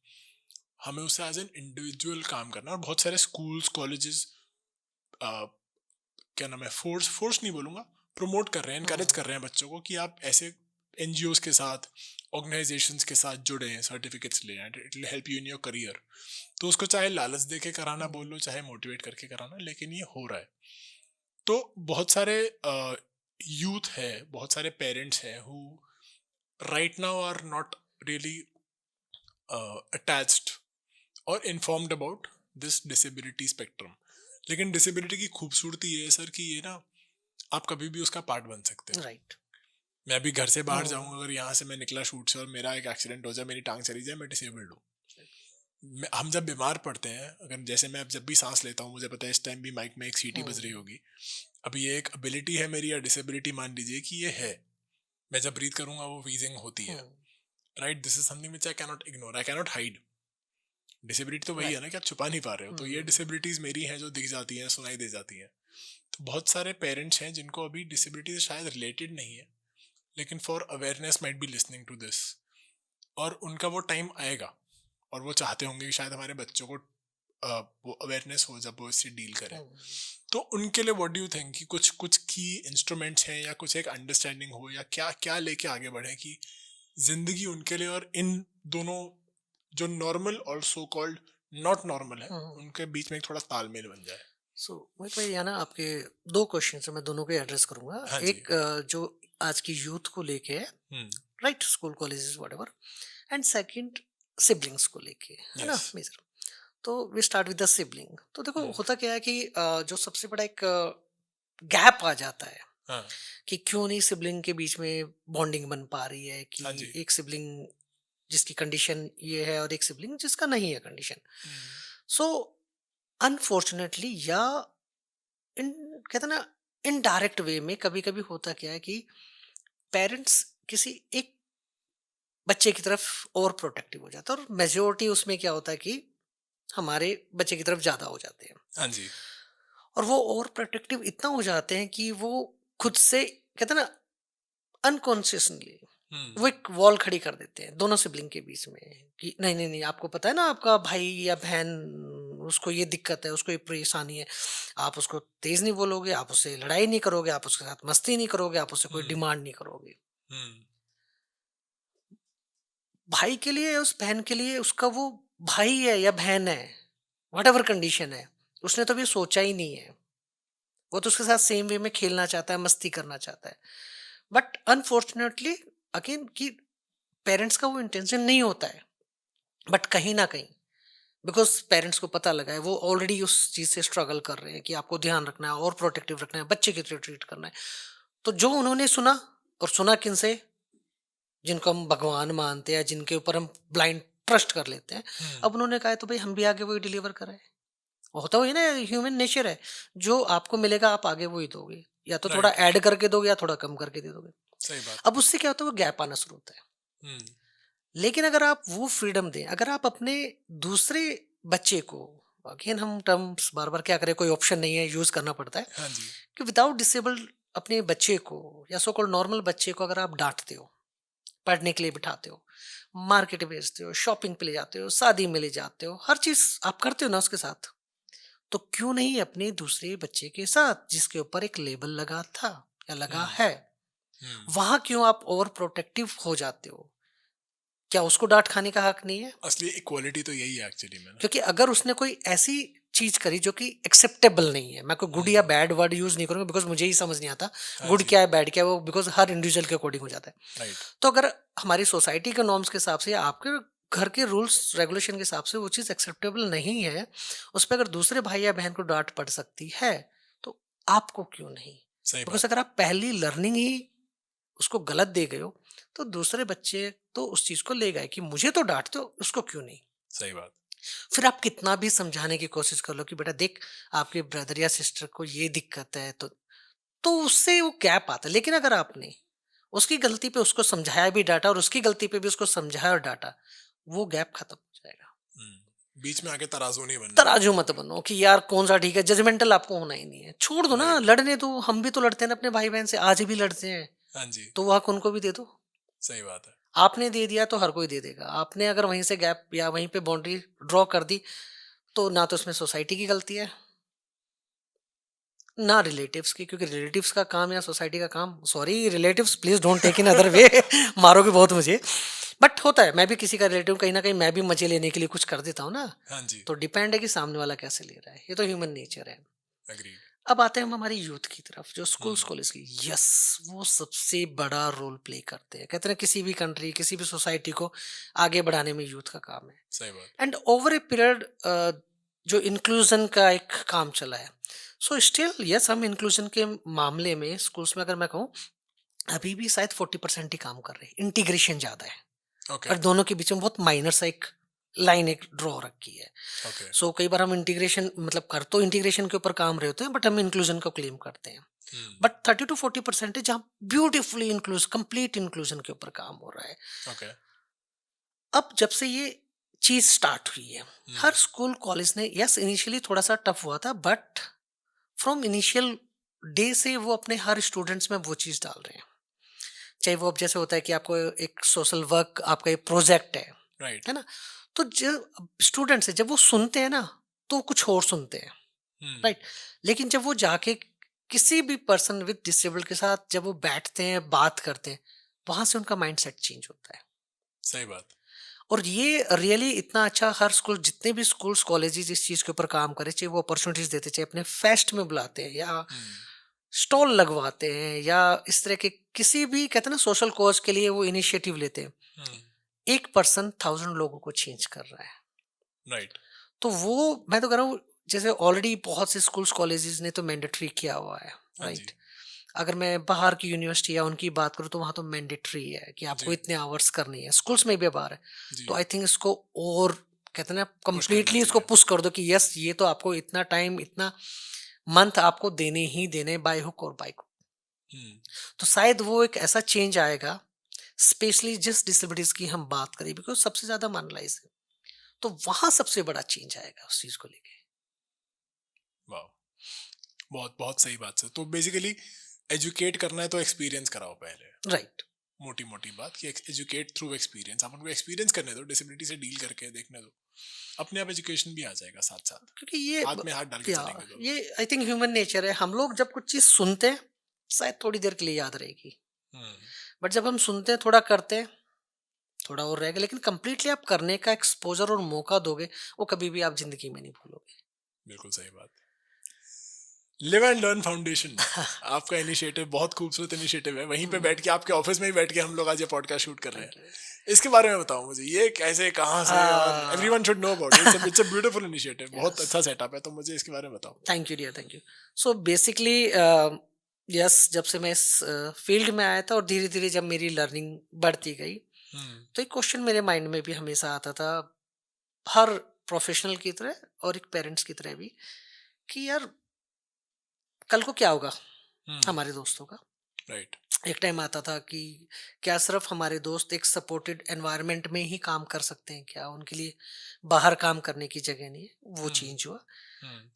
S2: हमें उससे एज एन इंडिविजुअल काम करना। और बहुत सारे स्कूल्स, कॉलेजेस, क्या नाम है, फोर्स नहीं बोलूँगा, प्रमोट कर रहे हैं, इनकरेज कर रहे हैं बच्चों को कि आप ऐसे एनजीओज के साथ, ऑर्गेनाइजेशंस के साथ जुड़े हैं, सर्टिफिकेट्स ले, it will help you in your career. तो उसको चाहे लालच दे के कराना बोल लो, चाहे मोटिवेट करके कराना, लेकिन ये हो रहा है। तो बहुत सारे यूथ है, बहुत सारे पेरेंट्स हैं who right now are not really attached और informed about this disability spectrum. लेकिन डिसेबिलिटी की खूबसूरती ये है सर कि ये ना आप कभी भी उसका पार्ट बन सकते हो।
S1: राइट।
S2: मैं अभी घर से बाहर जाऊंगा, अगर यहाँ से मैं निकला शूट से और मेरा एक एक्सीडेंट हो जाए, मेरी टांग चली जाए, मैं डिसेबल्ड हूँ। हम जब बीमार पड़ते हैं, अगर जैसे मैं अब जब भी सांस लेता हूँ, मुझे पता है इस टाइम भी माइक में एक सीटी बज रही होगी। अब ये एक एबिलिटी है मेरी या डिसेबिलिटी मान लीजिए कि ये है, मैं जब ब्रीथ करूंगा वो व्हीजिंग होती है, right. This is something which I can not ignore, I can not hide. Disability तो वही है ना कि आप छुपा नहीं पा रहे हो। तो ये डिसेबिलिटीज मेरी हैं जो दिख जाती हैं, सुनाई दे जाती हैं। तो बहुत सारे पेरेंट्स हैं जिनको अभी डिसेबिलिटी से शायद रिलेटेड नहीं है, लेकिन for awareness might be listening to this, और उनका वो टाइम आएगा और वो चाहते होंगे कि शायद हमारे बच्चों को वो अवेयरनेस हो जब वो इससे डील करें। तो उनके लिए व्हाट डू यू थिंक कि कुछ कुछ की इंस्ट्रूमेंट्स हैं या कुछ एक अंडरस्टैंडिंग हो, या क्या क्या लेके आगे बढ़े कि जिंदगी उनके लिए और इन दोनों जो नॉर्मल और सो कॉल्ड नॉट नॉर्मल है उनके बीच में एक थोड़ा तालमेल बन जाए।
S1: सो मोहित भाई, यहाँ ना आपके दो क्वेश्चन है, मैं दोनों को एड्रेस करूंगा।
S2: हाँ जी।
S1: एक जो आज की यूथ को लेके है, right, school colleges whatever, and second siblings को लेके है ना,
S2: Yes.
S1: मेजर। तो we start with the sibling. तो देखो होता क्या है कि जो सबसे बड़ा एक गैप आ जाता है
S2: हाँ
S1: कि क्यों नहीं सिबलिंग के बीच में बॉन्डिंग बन पा रही है,
S2: हाँ
S1: कि
S2: जी।
S1: एक सिबलिंग जिसकी कंडीशन ये है और एक सिबलिंग जिसका नहीं है कंडीशन। सो अनफॉर्चुनेटली, या इन कहते हैं ना, इनडायरेक्ट वे में कभी कभी होता क्या है कि पेरेंट्स किसी एक बच्चे की तरफ ओवर प्रोटेक्टिव हो जाता है, और मेजोरिटी उसमें क्या होता है कि हमारे बच्चे की तरफ ज्यादा हो जाते हैं,
S2: हाँ जी।
S1: और वो ओवर प्रोटेक्टिव इतना हो जाते हैं कि वो खुद से कहते हैं ना, अनकॉन्शियसली वो एक वॉल खड़ी कर देते हैं दोनों सिबलिंग के बीच में, कि नहीं नहीं नहीं, आपको पता है ना, आपका भाई या बहन, उसको ये दिक्कत है, उसको ये परेशानी है, आप उसको तेज नहीं बोलोगे, आप उससे लड़ाई नहीं करोगे, आप उसके साथ मस्ती नहीं करोगे, आप उससे कोई डिमांड नहीं करोगे। भाई के लिए, उस बहन के लिए, उसका वो भाई है या बहन है, वट एवर कंडीशन है, उसने तो अभी सोचा ही नहीं है, वो तो उसके साथ सेम वे में खेलना चाहता है, मस्ती करना चाहता है। बट अनफॉर्चुनेटली अगेन कि पेरेंट्स का वो इंटेंशन नहीं होता है, बट कहीं ना कहीं बिकॉज पेरेंट्स को पता लगा है, वो ऑलरेडी उस चीज से स्ट्रगल कर रहे हैं कि आपको ध्यान रखना है और प्रोटेक्टिव रखना है, बच्चे की तरह ट्रीट करना है। तो जो उन्होंने सुना, और सुना किन से, जिनको हम भगवान मानते हैं, जिनके ऊपर हम ब्लाइंड ट्रस्ट कर लेते हैं, अब उन्होंने कहा है तो भाई हम भी आगे वही डिलीवर कराए। होता वही ना, ह्यूमन नेचर है, जो आपको मिलेगा आप आगे वही दोगे, या तो थोड़ा ऐड करके दोगे या थोड़ा कम करके दे दोगे।
S2: सही बात।
S1: अब उससे क्या होता है, वो गैप आना शुरू होता है। लेकिन अगर आप वो फ्रीडम दें, अगर आप अपने दूसरे बच्चे को, अगेन हम टर्म्स बार बार क्या करें, कोई ऑप्शन नहीं है, यूज करना पड़ता है,
S2: हाँ जी।
S1: कि विदाउट डिसेबल्ड अपने बच्चे को या सो कॉल्ड नॉर्मल बच्चे को अगर आप डांटते हो, पढ़ने के लिए बिठाते हो, मार्केट भेजते हो, शॉपिंग पे ले जाते हो, शादी में ले जाते हो, हर चीज आप करते हो ना उसके साथ, तो क्यों नहीं अपने दूसरे बच्चे के साथ जिसके ऊपर एक लेबल लगा था या लगा
S2: हम्म,
S1: है,
S2: हम्म।
S1: वहां क्यों आप ओवर प्रोटेक्टिव हो जाते हो? क्या उसको डांट खाने का हक नहीं है?
S2: असली इक्वालिटी तो यही है एक्चुअली में ना।
S1: क्योंकि अगर उसने कोई ऐसी चीज करी जो कि एक्सेप्टेबल नहीं है, मैं कोई गुड या बैड वर्ड यूज नहीं करूंगा बिकॉज मुझे ही समझ नहीं आता
S2: हाँ
S1: गुड
S2: जी।
S1: क्या है बैड क्या है, वो बिकॉज हर इंडिविजुअल के अकॉर्डिंग हो जाता है।
S2: राइट।
S1: तो अगर हमारी सोसाइटी के नॉर्म्स के हिसाब से या आपके घर के रूल्स रेगुलेशन के हिसाब से वो चीज एक्सेप्टेबल नहीं है, उस पर अगर दूसरे भाई या बहन को डांट पड़ सकती है, तो आपको क्यों नहीं?
S2: सही
S1: बिकॉज
S2: बात।
S1: अगर आप पहली लर्निंग ही उसको गलत दे गए हो, तो दूसरे बच्चे तो उस चीज को ले गए कि मुझे तो डांटते हो, उसको क्यों नहीं?
S2: सही बात।
S1: फिर आप कितना भी समझाने की कोशिश कर लो कि बेटा देख, आपके ब्रदर या सिस्टर को ये दिक्कत है, तो उससे वो गैप आता है। लेकिन अगर आपने उसकी गलती पे उसको समझाया भी डांटा और उसकी गलती पे भी उसको समझाया और डांटा, वो गैप खत्म हो जाएगा।
S2: बीच में आके तराजू नहीं बनना
S1: तराजू
S2: चाहिए।
S1: मत बनो कि यार कौन सा ठीक है, जजमेंटल आपको होना ही नहीं है। छोड़ दो ना,
S2: राइट।
S1: लड़ने दो, हम भी तो लड़ते हैं ना अपने भाई बहन से, आज भी लड़ते हैं।
S2: हाँ जी।
S1: तो वो हक उनको भी दे दो।
S2: सही बात है।
S1: आपने दे दिया तो हर कोई दे देगा। आपने अगर वहीं से गैप या वहीं पे बाउंड्री ड्रॉ कर दी, तो ना तो उसमें सोसाइटी की गलती है, ना रिलेटिव्स की, क्योंकि रिलेटिव्स का काम या सोसाइटी का काम, sorry relatives please don't take in other way, मारोगे बहुत मुझे, बट होता है, मैं भी किसी का रिलेटिव कहीं ना कहीं मैं भी मजे लेने के लिए कुछ कर देता हूँ ना।
S2: हाँ जी।
S1: तो डिपेंड है कि सामने वाला कैसे ले रहा है, ये तो ह्यूमन नेचर है।
S2: अग्रीड।
S1: अब आते हैं हम हमारी यूथ की तरफ, जो स्कूल्स
S2: हम्म।
S1: कॉलेज की, यस, वो सबसे बड़ा रोल प्ले करते हैं। कहते हैं किसी भी कंट्री, किसी भी सोसाइटी को आगे बढ़ाने में यूथ का काम है।
S2: सही बात।
S1: एंड ओवर ए पीरियड जो इंक्लूजन का एक काम चला है, सो स्टिल यस, हम इंक्लूजन के मामले में स्कूल्स में अगर मैं कहूँ, अभी भी शायद 40% ही काम कर रहे हैं, इंटीग्रेशन ज्यादा है।
S2: ओके।
S1: और दोनों के बीच में बहुत माइनर सा एक लाइन एक ड्रॉ रखी है।
S2: ओके।
S1: सो कई बार हम इंटीग्रेशन मतलब कर तो इंटीग्रेशन के ऊपर काम रहे होते हैं, बट हम इंक्लूजन को क्लेम करते हैं। बट 30 to 40% जहाँ ब्यूटिफुली इंक्लूज कंप्लीट इंक्लूजन के ऊपर काम हो रहा है।
S2: ओके।
S1: अब जब से ये चीज स्टार्ट हुई है, हर स्कूल कॉलेज ने, यस इनिशियली थोड़ा सा टफ हुआ था, बट फ्रॉम इनिशियल डे से वो अपने हर स्टूडेंट्स में वो चीज डाल रहे हैं। चाहे वो अब जैसे होता है कि आपको एक सोशल वर्क, आपका एक प्रोजेक्ट
S2: राइट।
S1: है ना? तो जब स्टूडेंट्स है, जब वो सुनते हैं ना, तो वो कुछ और सुनते हैं, राइट? लेकिन जब वो जाके किसी भी पर्सन विद डिसेबल के साथ जब वो बैठते हैं, बात करते हैं, वहां से उनका माइंड सेट चेंज होता है।
S2: सही बात।
S1: और ये रियली इतना अच्छा, हर स्कूल, जितने भी स्कूल्स कॉलेजेस इस चीज के ऊपर काम करे, चाहे वो अपॉर्चुनिटीज देते, चाहे अपने फेस्ट में बुलाते हैं या स्टॉल लगवाते हैं या इस तरह के किसी भी, कहते हैं ना, सोशल कॉज के लिए वो इनिशिएटिव लेते हैं, एक पर्सन 1000 लोगों को चेंज कर रहा है।
S2: राइट।
S1: तो वो, मैं तो कह रहा हूँ, जैसे ऑलरेडी बहुत से स्कूल्स कॉलेजेस ने तो मैंडेटरी किया हुआ है,
S2: हाँ जी।
S1: राइट? अगर मैं बाहर की यूनिवर्सिटी या उनकी बात करूँ, तो वहाँ तो मैंडेटरी है कि आपको
S2: जी।
S1: इतने आवर्स करनी है, स्कूल्स में भी बाहर है।
S2: जी।
S1: तो आई थिंक इसको, और कहते हैं ना,
S2: करना
S1: कंप्लीटली इसको
S2: चाहिए।
S1: पुश कर दो कि यस, ये तो आपको इतना टाइम, इतना मंथ आपको देने ही देने, बाय हुक और बाय क्रुक। तो शायद वो एक ऐसा चेंज आएगा, स्पेशली जिस डिसेबिलिटीज की हम बात करें, बिकॉज सबसे ज्यादा मार्जिनलाइज है, तो वहां सबसे बड़ा चेंज आएगा उस चीज को लेके।
S2: वाह, बहुत बहुत सही बात है। तो बेसिकली एजुकेट करना है तो एक्सपीरियंस कराओ पहले।
S1: राइट।
S2: मोटी मोटी बात कि एजुकेट थ्रू एक्सपीरियंस, आप उनको एक्सपीरियंस करने दो, डिसेबिलिटी से डील करके देखने दो, अपने आप एजुकेशन भी आ जाएगा साथ साथ।
S1: क्योंकि ये
S2: हाथ में हाथ डाल के चलेंगे तो।
S1: ये आई थिंक ह्यूमन नेचर है। हम लोग जब कुछ चीज सुनते हैं, शायद थोड़ी देर के लिए याद रहेगी, बट जब हम सुनते हैं, थोड़ा करते हैं, थोड़ा और रहेगा, लेकिन कंप्लीटली आप करने का एक्सपोजर और मौका दोगे, वो कभी भी आप जिंदगी में नहीं भूलोगे।
S2: बिल्कुल सही बात। लिव एंड लर्न फाउंडेशन आपका इनिशिएटिव बहुत खूबसूरत इनिशिएटिव है। वहीं पे बैठ के, आपके ऑफिस में ही बैठ के हम लोग आज ये पॉडकास्ट शूट कर रहे हैं। इसके बारे में बताओ मुझे, ये कैसे, कहाँ से, और everyone should know about it. It's a beautiful initiative, बहुत अच्छा सेटअप है, तो मुझे इसके बारे में बताओ।
S1: Thank you dear, thank you. So basically yes, जब से मैं इस फील्ड में आया था और धीरे धीरे जब मेरी लर्निंग बढ़ती गई, तो एक क्वेश्चन मेरे माइंड में भी हमेशा आता था, हर प्रोफेशनल की तरह और एक पेरेंट्स की तरह भी, कि यार कल को क्या होगा हमारे दोस्तों का।
S2: राइट।
S1: एक टाइम आता था कि क्या सिर्फ हमारे दोस्त एक सपोर्टेड एनवायरनमेंट में ही काम कर सकते हैं क्या, उनके लिए बाहर काम करने की जगह नहीं है। वो चेंज हुआ।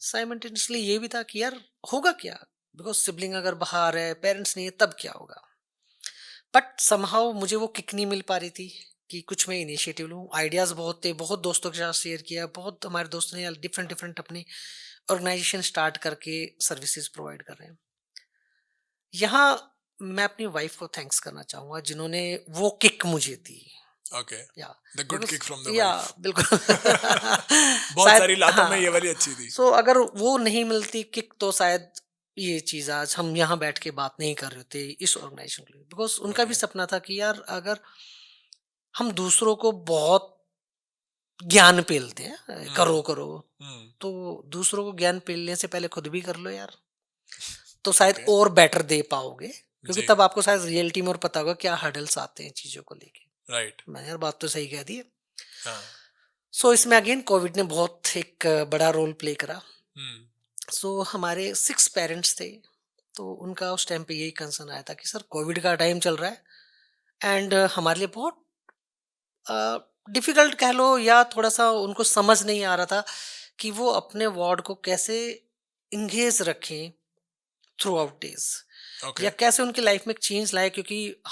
S1: साइमल्टेनियसली ये भी था कि यार होगा क्या, बिकॉज सिबलिंग अगर बाहर है, पेरेंट्स नहीं है, तब क्या होगा। बट समहाउ मुझे वो किक नहीं मिल पा रही थी कि कुछ मैं इनिशिएटिव लूँ। आइडियाज़ बहुत थे, बहुत दोस्तों के साथ शेयर किया, बहुत हमारे दोस्तों ने डिफरेंट डिफरेंट अपनी ऑर्गेनाइजेशन स्टार्ट करके सर्विसेज प्रोवाइड कर रहे हैं। यहाँ मैं अपनी वाइफ को थैंक्स करना चाहूँगा जिन्होंने वो किक मुझे दी।
S2: ओके,
S1: या
S2: the good kick from the
S1: या
S2: वाइफ।
S1: बिल्कुल
S2: बहुत
S1: शायद
S2: सारी लातों में
S1: हाँ,
S2: ये वाली अच्छी थी।
S1: सो अगर वो नहीं मिलती किक तो शायद ये चीज़ आज हम यहाँ बैठ के बात नहीं कर रहे थे इस ऑर्गेनाइजेशन के लिए, बिकॉज उनका भी
S2: ओके।
S1: सपना था कि यार अगर हम दूसरों को बहुत ज्ञान पेलते हैं करो करो,
S2: हम्म।
S1: तो दूसरों को ज्ञान पेलने से पहले खुद भी कर लो यार, तो शायद
S2: ओके।
S1: और बेटर दे पाओगे, क्योंकि
S2: जी।
S1: तब आपको शायद रियलिटी में और पता होगा क्या हर्डल्स आते हैं चीज़ों को लेके।
S2: राइट।
S1: मैंने यार बात तो सही कह दी है।
S2: हाँ।
S1: सो इसमें अगेन कोविड ने बहुत एक बड़ा रोल प्ले करा।
S2: हम्म।
S1: सो हमारे 6 पेरेंट्स थे, तो उनका उस टाइम पे यही कंसर्न आया था कि सर कोविड का टाइम चल रहा है एंड हमारे लिए बहुत डिफिकल्ट कह लो, या थोड़ा सा उनको समझ नहीं आ रहा था कि वो अपने वार्ड को कैसे इंगेज रखें थ्रू आउट डेज,
S2: ओके।
S1: या कैसे उनकी लाइफ में एक चेंज लाए, क्योंकि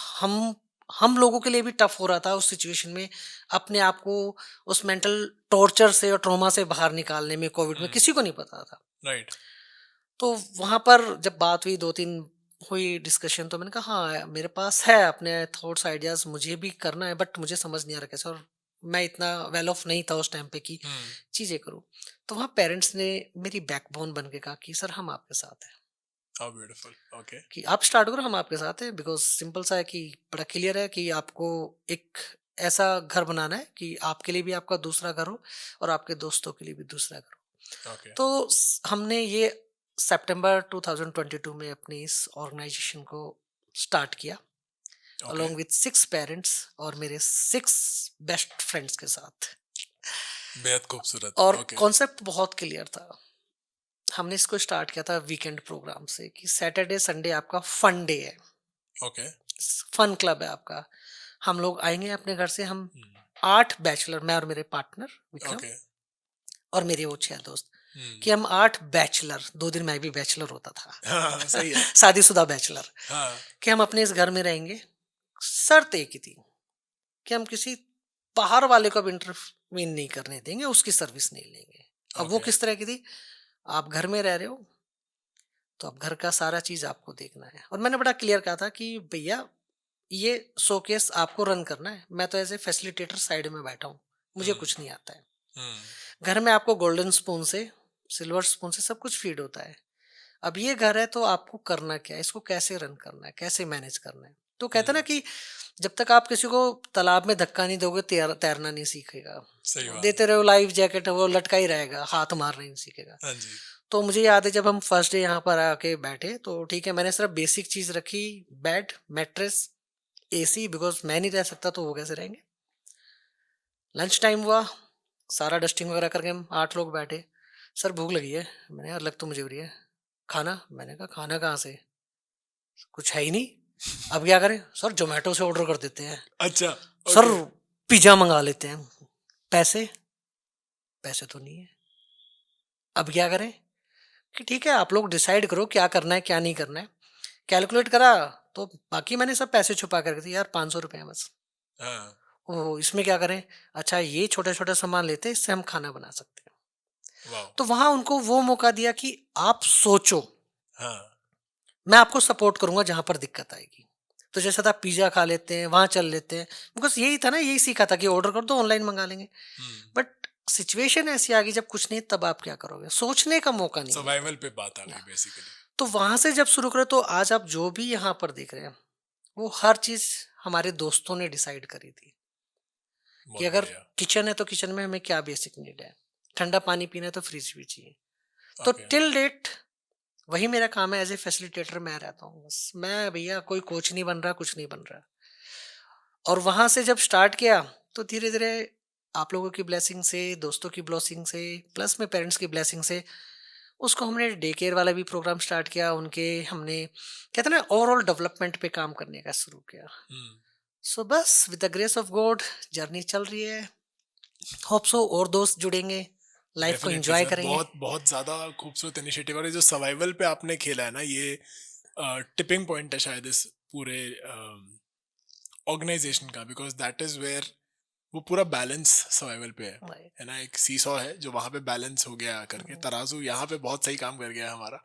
S1: हम लोगों के लिए भी टफ हो रहा था उस सिचुएशन में अपने आप को उस मेंटल टॉर्चर से और ट्रॉमा से बाहर निकालने में। कोविड में
S2: हम्म।
S1: किसी को नहीं पता था।
S2: राइट।
S1: तो वहां पर जब बात हुई, 2-3 हुई डिस्कशन, तो मैंने कहा हाँ मेरे पास है अपने थॉट्स आइडियाज, मुझे भी करना है, बट मुझे समझ नहीं आ रहा कैसे, और मैं इतना वेल ऑफ नहीं था उस टाइम पे कि
S2: हम्म।
S1: चीजें करूँ। तो वहाँ पेरेंट्स ने मेरी बैकबोन बन के कहा कि सर हम आपके साथ हैं,
S2: हाउ ब्यूटीफुल। ओके।
S1: कि आप स्टार्ट करो, हम आपके साथ हैं। बिकॉज सिंपल सा है कि बड़ा क्लियर है कि आपको एक ऐसा घर बनाना है कि आपके लिए भी आपका दूसरा घर हो और आपके दोस्तों के लिए भी दूसरा घर हो।
S2: ओके।
S1: तो हमने ये सितंबर 2022 में अपनी इस ऑर्गेनाइजेशन को स्टार्ट किया
S2: ओके।
S1: अलोंग विथ 6 पेरेंट्स और मेरे 6 बेस्ट फ्रेंड्स के साथ।
S2: बेहद खूबसूरत।
S1: और
S2: ओके।
S1: कॉन्सेप्ट बहुत क्लियर था। हमने इसको स्टार्ट किया था वीकेंड प्रोग्राम से कि सैटरडे संडे आपका फन डे है,
S2: ओके।
S1: फन क्लब है आपका। हम लोग आएंगे अपने घर से, हम
S2: हम्म।
S1: 8 बैचलर, मैं और मेरे पार्टनर विक्रम
S2: ओके।
S1: और मेरे वो 6 दोस्त,
S2: हम्म।
S1: कि हम 8 बैचलर, 2 दिन मैं भी बैचलर होता था
S2: हाँ, सही है।
S1: शादीशुदा बैचलर,
S2: हाँ।
S1: कि हम अपने इस घर में रहेंगे। शर्त एक ही थी कि हम किसी बाहर वाले को अब इंटरवीन नहीं करने देंगे, उसकी सर्विस नहीं लेंगे। अब वो
S2: ओके।
S1: किस तरह की थी, आप घर में रह रहे हो तो अब घर का सारा चीज आपको देखना है। और मैंने बड़ा क्लियर कहा था कि भैया ये शोकेस आपको रन करना है, मैं तो एज ए फैसिलिटेटर साइड में बैठा हूँ, मुझे
S2: हम्म।
S1: कुछ नहीं आता है।
S2: हम्म।
S1: घर में आपको गोल्डन स्पून से, सिल्वर स्पून से सब कुछ फीड होता है। अब ये घर है तो आपको करना क्या है, इसको कैसे रन करना है, कैसे मैनेज करना है। तो कहते हैं ना
S2: हम्म।
S1: कि जब तक आप किसी को तालाब में धक्का नहीं दोगे तैरना नहीं सीखेगा।
S2: सही बात
S1: देते
S2: है।
S1: रहो लाइफ जैकेट, वो लटका ही रहेगा, हाथ मारना ही नहीं सीखेगा।
S2: हाँ जी।
S1: तो मुझे याद है जब हम फर्स्ट डे यहाँ पर आके बैठे, तो ठीक है मैंने सिर्फ बेसिक चीज रखी, बेड, मैट्रेस, एसी, बिकॉज मैं नहीं रह सकता तो वो कैसे रहेंगे। लंच टाइम हुआ, सारा डस्टिंग वगैरह करके हम 8 लोग बैठे। सर भूख लगी है, मैंने यार लग तो मुझे भी रही है। खाना, मैंने कहा खाना कहाँ से, कुछ है ही नहीं। अब क्या करें सर, जोमेटो से ऑर्डर कर देते हैं।
S2: अच्छा।
S1: Sir
S2: okay.
S1: पिज्जा मंगा लेते हैं। पैसे, पैसे तो नहीं है। अब क्या करें, कि ठीक है आप लोग डिसाइड करो क्या करना है क्या नहीं करना है। कैलकुलेट करा तो बाकी मैंने सब पैसे छुपा कर रखे थे यार, 500 रुपये है बस।
S2: हाँ।
S1: ओह इसमें क्या करें, अच्छा ये छोटे छोटे सामान लेते हैं, इससे हम खाना बना सकते हैं।
S2: वाह।
S1: तो वहां उनको वो मौका दिया कि आप सोचो,
S2: हाँ।
S1: मैं आपको सपोर्ट करूंगा जहां पर दिक्कत आएगी। तो जैसा था पिज्जा खा लेते हैं, वहां चल लेते हैं, बिकॉज यही था ना, यही सीखा था कि ऑर्डर कर दो ऑनलाइन मंगा लेंगे।
S2: हम्म।
S1: बट सिचुएशन ऐसी आ गई जब कुछ नहीं, तब आप क्या करोगे, सोचने का मौका नहीं है।
S2: सर्वाइवल पे बात आ गई बेसिकली।
S1: तो वहां से जब शुरू करें, तो आज आप जो भी यहाँ पर देख रहे हैं वो हर चीज हमारे दोस्तों ने डिसाइड करी थी। कि
S2: बहुत
S1: अगर
S2: बढ़िया।
S1: किचन है तो किचन में हमें क्या बेसिक नीड है, ठंडा पानी पीना है तो फ्रिज भी चाहिए। तो
S2: ओके।
S1: टिल डेट वही मेरा काम है, एज ए फैसिलिटेटर मैं रहता हूँ बस। मैं भैया कोई कोच नहीं बन रहा, कुछ नहीं बन रहा। और वहां से जब स्टार्ट किया तो धीरे धीरे आप लोगों की ब्लेसिंग से, दोस्तों की ब्लेसिंग से, प्लस में पेरेंट्स की ब्लेसिंग से उसको हमने डे केयर वाला भी प्रोग्राम स्टार्ट किया। उनके हमने कहते हैं ना ओवरऑल डेवलपमेंट पे काम करने का शुरू किया।
S2: हम्म।
S1: सो बस with the grace of God journey चल रही है। होप सो और दोस्त जुड़ेंगे, लाइफ को
S2: डेफिनेटली
S1: एंजॉय
S2: सर,
S1: करेंगे।
S2: बहुत बहुत ज़्यादा खूबसूरत इनिशिएटिव। और ये जो सर्वाइवल पे आपने खेला है ना, ये टिपिंग पॉइंट है शायद इस पूरे ऑर्गेनाइजेशन का, बिकॉज दैट इज़ वेयर वो पूरा बैलेंस सर्वाइवल पे
S1: Right.
S2: है ना, एक सीसॉ है जो वहां पे बैलेंस हो गया करके, तराजू यहाँ पे बहुत सही काम कर गया है हमारा,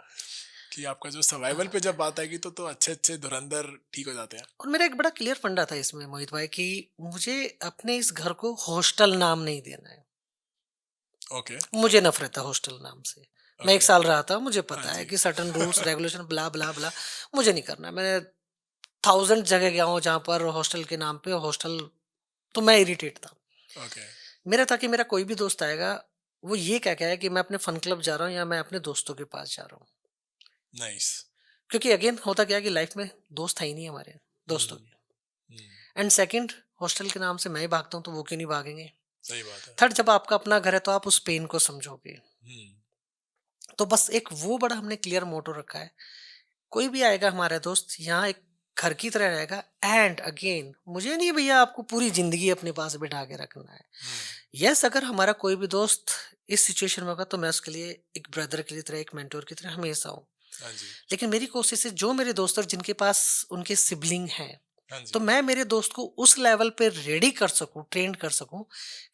S2: कि आपका जो सर्वाइवल पे जब बात आएगी तो अच्छे अच्छे धुरंधर ठीक हो जाते हैं।
S1: और मेरा एक बड़ा क्लियर फंडा था इसमें मोहित भाई कि मुझे अपने इस घर को हॉस्टल नाम नहीं देना है।
S2: ओके
S1: मुझे नफरत है हॉस्टल नाम से। मैं 1
S2: ओके।
S1: साल रहा था, मुझे
S2: हाँ
S1: पता है
S2: जी।
S1: कि सर्टेन रूल्स रेगुलेशन ब्ला ब्ला ब्ला मुझे नहीं करना। मैंने 1000 जगह गया हूँ जहाँ पर हॉस्टल के नाम पे हॉस्टल, तो मैं इरिटेट था।
S2: ओके।
S1: मेरा था कि मेरा कोई भी दोस्त आएगा, वो ये क्या है कि मैं अपने फन क्लब जा रहा हूँ या मैं अपने दोस्तों के पास जा रहा हूँ।
S2: नाइस।
S1: क्योंकि अगेन होता क्या है कि लाइफ में दोस्त है ही नहीं हमारे दोस्तों
S2: हम्म।
S1: के।
S2: हम्म,
S1: एंड सेकंड, हॉस्टल के नाम से मैं ही भागता हूँ तो वो क्यों नहीं भागेंगे।
S2: सही बात है।
S1: थर्ड, जब आपका अपना घर है तो आप उस पेन को समझोगे।
S2: हम्म।
S1: तो बस एक वो बड़ा हमने क्लियर मोटो रखा है, कोई भी आएगा हमारा दोस्त यहाँ एक घर की तरह रहेगा। एंड अगेन मुझे नहीं भैया आपको पूरी जिंदगी अपने पास बिठा के रखना है।
S2: हम्म,
S1: यस, अगर हमारा कोई भी दोस्त इस सिचुएशन में होगा तो मैं उसके लिए एक ब्रदर की तरह, एक मेंटोर की तरह हमेशा हूँ।
S2: हाँ जी।
S1: लेकिन मेरी कोशिश है जो मेरे दोस्त और जिनके पास उनके सिबलिंग हैं,
S2: हाँ
S1: तो
S2: जी।
S1: मैं मेरे दोस्त को उस लेवल पे रेडी कर सकूं, ट्रेन कर सकूं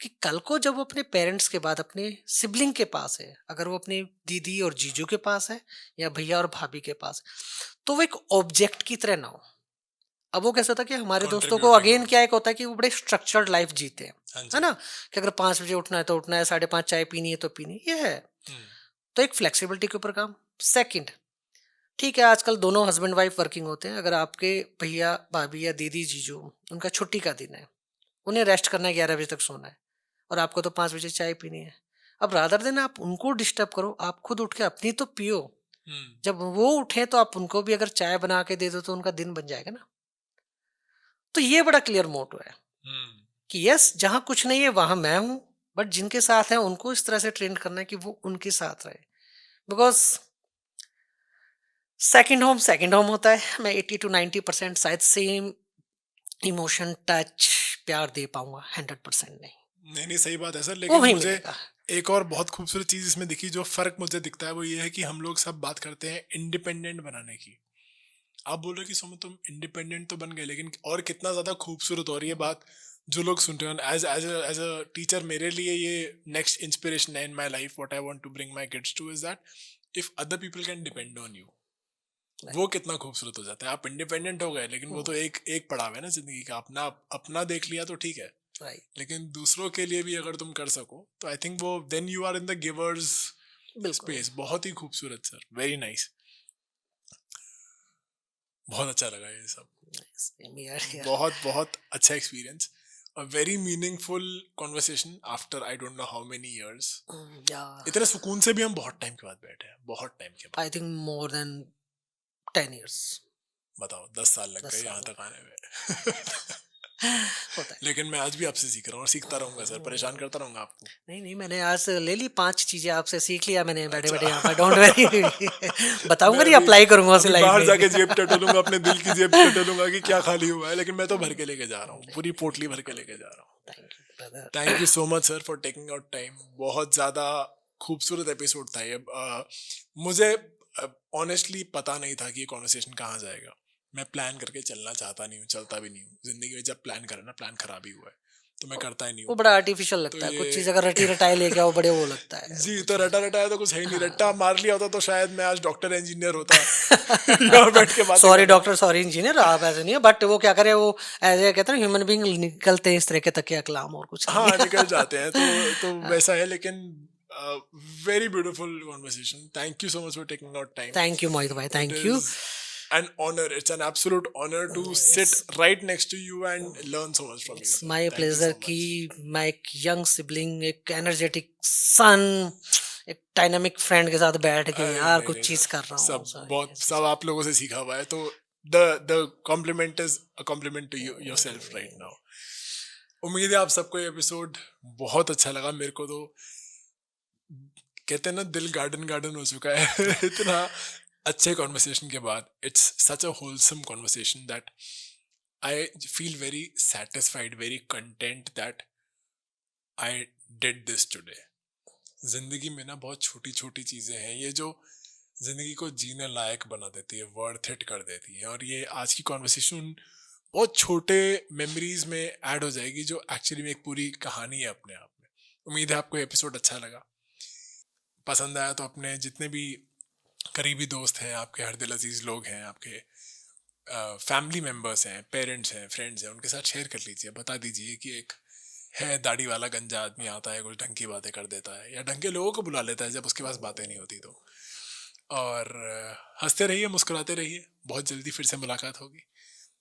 S1: कि कल को जब वो अपने पेरेंट्स के बाद अपने सिबलिंग के पास है, अगर वो अपनी दीदी और जीजू के पास है या भैया और भाभी के पास, तो वो एक ऑब्जेक्ट की तरह ना हो। अब वो कैसा था कि हमारे दोस्तों को
S2: कंट्रीब्यूटिंग
S1: अगेन
S2: हो।
S1: क्या एक होता है कि वो बड़े स्ट्रक्चर्ड लाइफ जीते हैं,
S2: हाँ
S1: है
S2: जी।
S1: ना, कि अगर 5 बजे उठना है तो उठना है, 5:30 चाय पीनी है तो पीनी ये है।
S2: हम्म।
S1: तो एक फ्लेक्सिबिलिटी के ऊपर काम। सेकंड, ठीक है आजकल दोनों हस्बैंड वाइफ वर्किंग होते हैं, अगर आपके भैया भाभी या दीदी जीजू उनका छुट्टी का दिन है, उन्हें रेस्ट करना है, 11 बजे तक सोना है, और आपको तो 5 बजे चाय पीनी है। अब रादर देन आप उनको डिस्टर्ब करो, आप खुद उठ के अपनी तो पियो।
S2: हम्म।
S1: जब वो उठे तो आप उनको भी अगर चाय बना के दे दो तो उनका दिन बन जाएगा ना। तो ये बड़ा क्लियर मोटो है
S2: हम्म।
S1: कि यस, जहां कुछ नहीं है वहां मैं हूं, बट जिनके साथ है उनको इस तरह से ट्रेन करना है कि वो उनके साथ रहे। बिकॉज सेकंड होम होता है। मैं 80 to 90% शायद सेम इमोशन, टच, प्यार दे पाऊंगा, 100% नहीं।
S2: नहीं नहीं, सही बात है सर,
S1: वो
S2: लेकिन
S1: वही
S2: मुझे
S1: मिलेगा।
S2: एक और बहुत खूबसूरत चीज इसमें दिखी, जो फर्क मुझे दिखता है वो ये है कि हम लोग सब बात करते हैं इंडिपेंडेंट बनाने की। आप बोल रहे हो कि सुमित तुम इंडिपेंडेंट तो बन गए, लेकिन और कितना ज्यादा खूबसूरत हो रही है बात जो लोग सुन रहे हो। एज एज अ टीचर मेरे लिए ये नेक्स्ट इंस्पिरेशन है in my life, what I want to bring my kids to is that if other people can depend on you, वो कितना खूबसूरत हो जाता है। आप इंडिपेंडेंट हो गए, लेकिन वो तो एक पड़ाव है ना जिंदगी का, अपना अपना देख लिया तो ठीक है,
S1: राइट,
S2: लेकिन दूसरों के लिए भी अगर तुम कर सको तो आई थिंक वो then you are in the givers
S1: बिल्कुल।
S2: स्पेस। बहुत ही खूबसूरत सर, वेरी नाइस, बहुत अच्छा लगा ये सब,
S1: Same here, yeah.
S2: बहुत बहुत अच्छा experience, a very meaningful conversation after I don't know how many years.
S1: Yeah,
S2: इतने सुकून से भी हम बहुत टाइम के बाद बैठे हैं, बहुत टाइम के बाद।
S1: I think more than 10 years।
S2: बताओ 10 साल लग
S1: 10
S2: गए यहाँ
S1: साल
S2: तक आने में।
S1: होता है।
S2: लेकिन मैं आज भी आपसे सीख रहा हूँ और सीखता रहूंगा सर, परेशान करता रहूंगा आपको।
S1: नहीं नहीं, मैंने आज ले ली 5 चीजें आपसे सीख लिया मैंने बैठे बैठे यहाँ पर,
S2: अच्छा।
S1: Don't worry. बताऊंगा
S2: मैं
S1: नहीं,
S2: अभी
S1: अप्लाई करूंगा उसे
S2: अभी
S1: लाइफ
S2: बाहर
S1: में।
S2: जाके जेब टटोलूंगा, अपने दिल की जेब टटोलूंगा कि क्या खाली हुआ है, लेकिन मैं तो भर के लेके जा रहा हूँ, पूरी पोटली भर के लेके जा रहा हूँ।
S1: Thank you brother.
S2: Thank you so much sir for taking out time. बहुत ज़्यादा खूबसूरत एपिसोड था ये। मुझे ऑनेस्टली पता नहीं था कि ये कॉन्वर्सेशन कहाँ जाएगा। मैं प्लान करके चलना चाहता नहीं हूँ, चलता भी नहीं हूँ जिंदगी में। जब प्लान करे ना, प्लान खराब ही हुआ है तो मैं करता ही नहीं
S1: वो
S2: हूँ।
S1: बड़ा आर्टिफिशियल
S2: तो
S1: लगता है, कुछ
S2: ये
S1: चीज अगर रटी रटाई लेके आओ बड़े वो लगता है
S2: जी,
S1: वो
S2: तो
S1: चीज़।
S2: रटा रटाया तो कुछ है ही नहीं।
S1: हाँ।
S2: रट्टा मार लिया होता तो शायद मैं आज डॉक्टर इंजीनियर होता। यहाँ बैठ के बातें
S1: सॉरी
S2: कर रहा हूँ।
S1: डॉक्टर, सॉरी इंजीनियर, आप ऐसे नहीं है, बट वो क्या करे, वो एज ए कहते हैं ह्यूमन बीइंग निकलते हैं इस तरह के तकिया कलाम, और कुछ नहीं
S2: हाँ,
S1: है।
S2: निकल जाते हैं, तो वैसा है। लेकिन very beautiful conversation, thank you so much for taking out time.
S1: Thank you Mohit भाई,
S2: It
S1: thank you.
S2: is an honor. It's an absolute honor to sit right next to you and learn so much from you,
S1: it's
S2: sir.
S1: My
S2: Thank you
S1: pleasure
S2: so
S1: कि
S2: much.
S1: मैं एक young sibling, एक energetic सन, एक dynamic friend के साथ बैठ के
S2: अरे
S1: यार
S2: नहीं नहीं
S1: कुछ चीज कर
S2: सर,
S1: रहा हूँ।
S2: सब बहुत सब आप लोगों से सीखा हुआ है, तो the compliment is a compliment to you yourself right now. उम्मीद है आप सबको ये एपिसोड बहुत अच्छा लगा। मेरे को तो कहते हैं ना, दिल गार्डन गार्डन हो चुका है इतना अच्छे कॉन्वर्सेशन के बाद। It's such a wholesome conversation that I feel very satisfied, very content that I did this today. जिंदगी में ना बहुत छोटी छोटी चीजें हैं ये जो जिंदगी को जीने लायक बना देती है, वर्थ इट कर देती है। और ये आज की कॉन्वर्सेशन बहुत छोटे मेमोरीज में ऐड हो जाएगी, जो एक्चुअली में एक पूरी कहानी है अपने आप में। उम्मीद है आपको एपिसोड अच्छा लगा, पसंद आया तो अपने जितने भी करीबी दोस्त हैं, आपके हर दिल अजीज लोग हैं, आपके फैमिली मेम्बर्स हैं, पेरेंट्स हैं, फ्रेंड्स हैं, उनके साथ शेयर कर लीजिए। बता दीजिए कि एक है दाढ़ी वाला गंजा आदमी, आता है कुछ ढंग की बातें कर देता है, या ढंग के लोगों को बुला लेता है जब उसके पास बातें नहीं होती तो। और हंसते रहिए, मुस्कुराते रहिए, बहुत जल्दी फिर से मुलाकात होगी।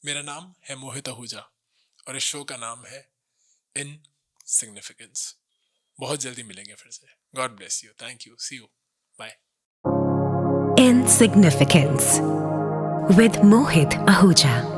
S2: मेरा नाम है मोहित आहूजा और इस शो का नाम है इन सिग्निफिकेंस। बहुत जल्दी मिलेंगे फिर से। God bless you, thank you, see you, bye.
S3: Insignificance with Mohit Ahuja.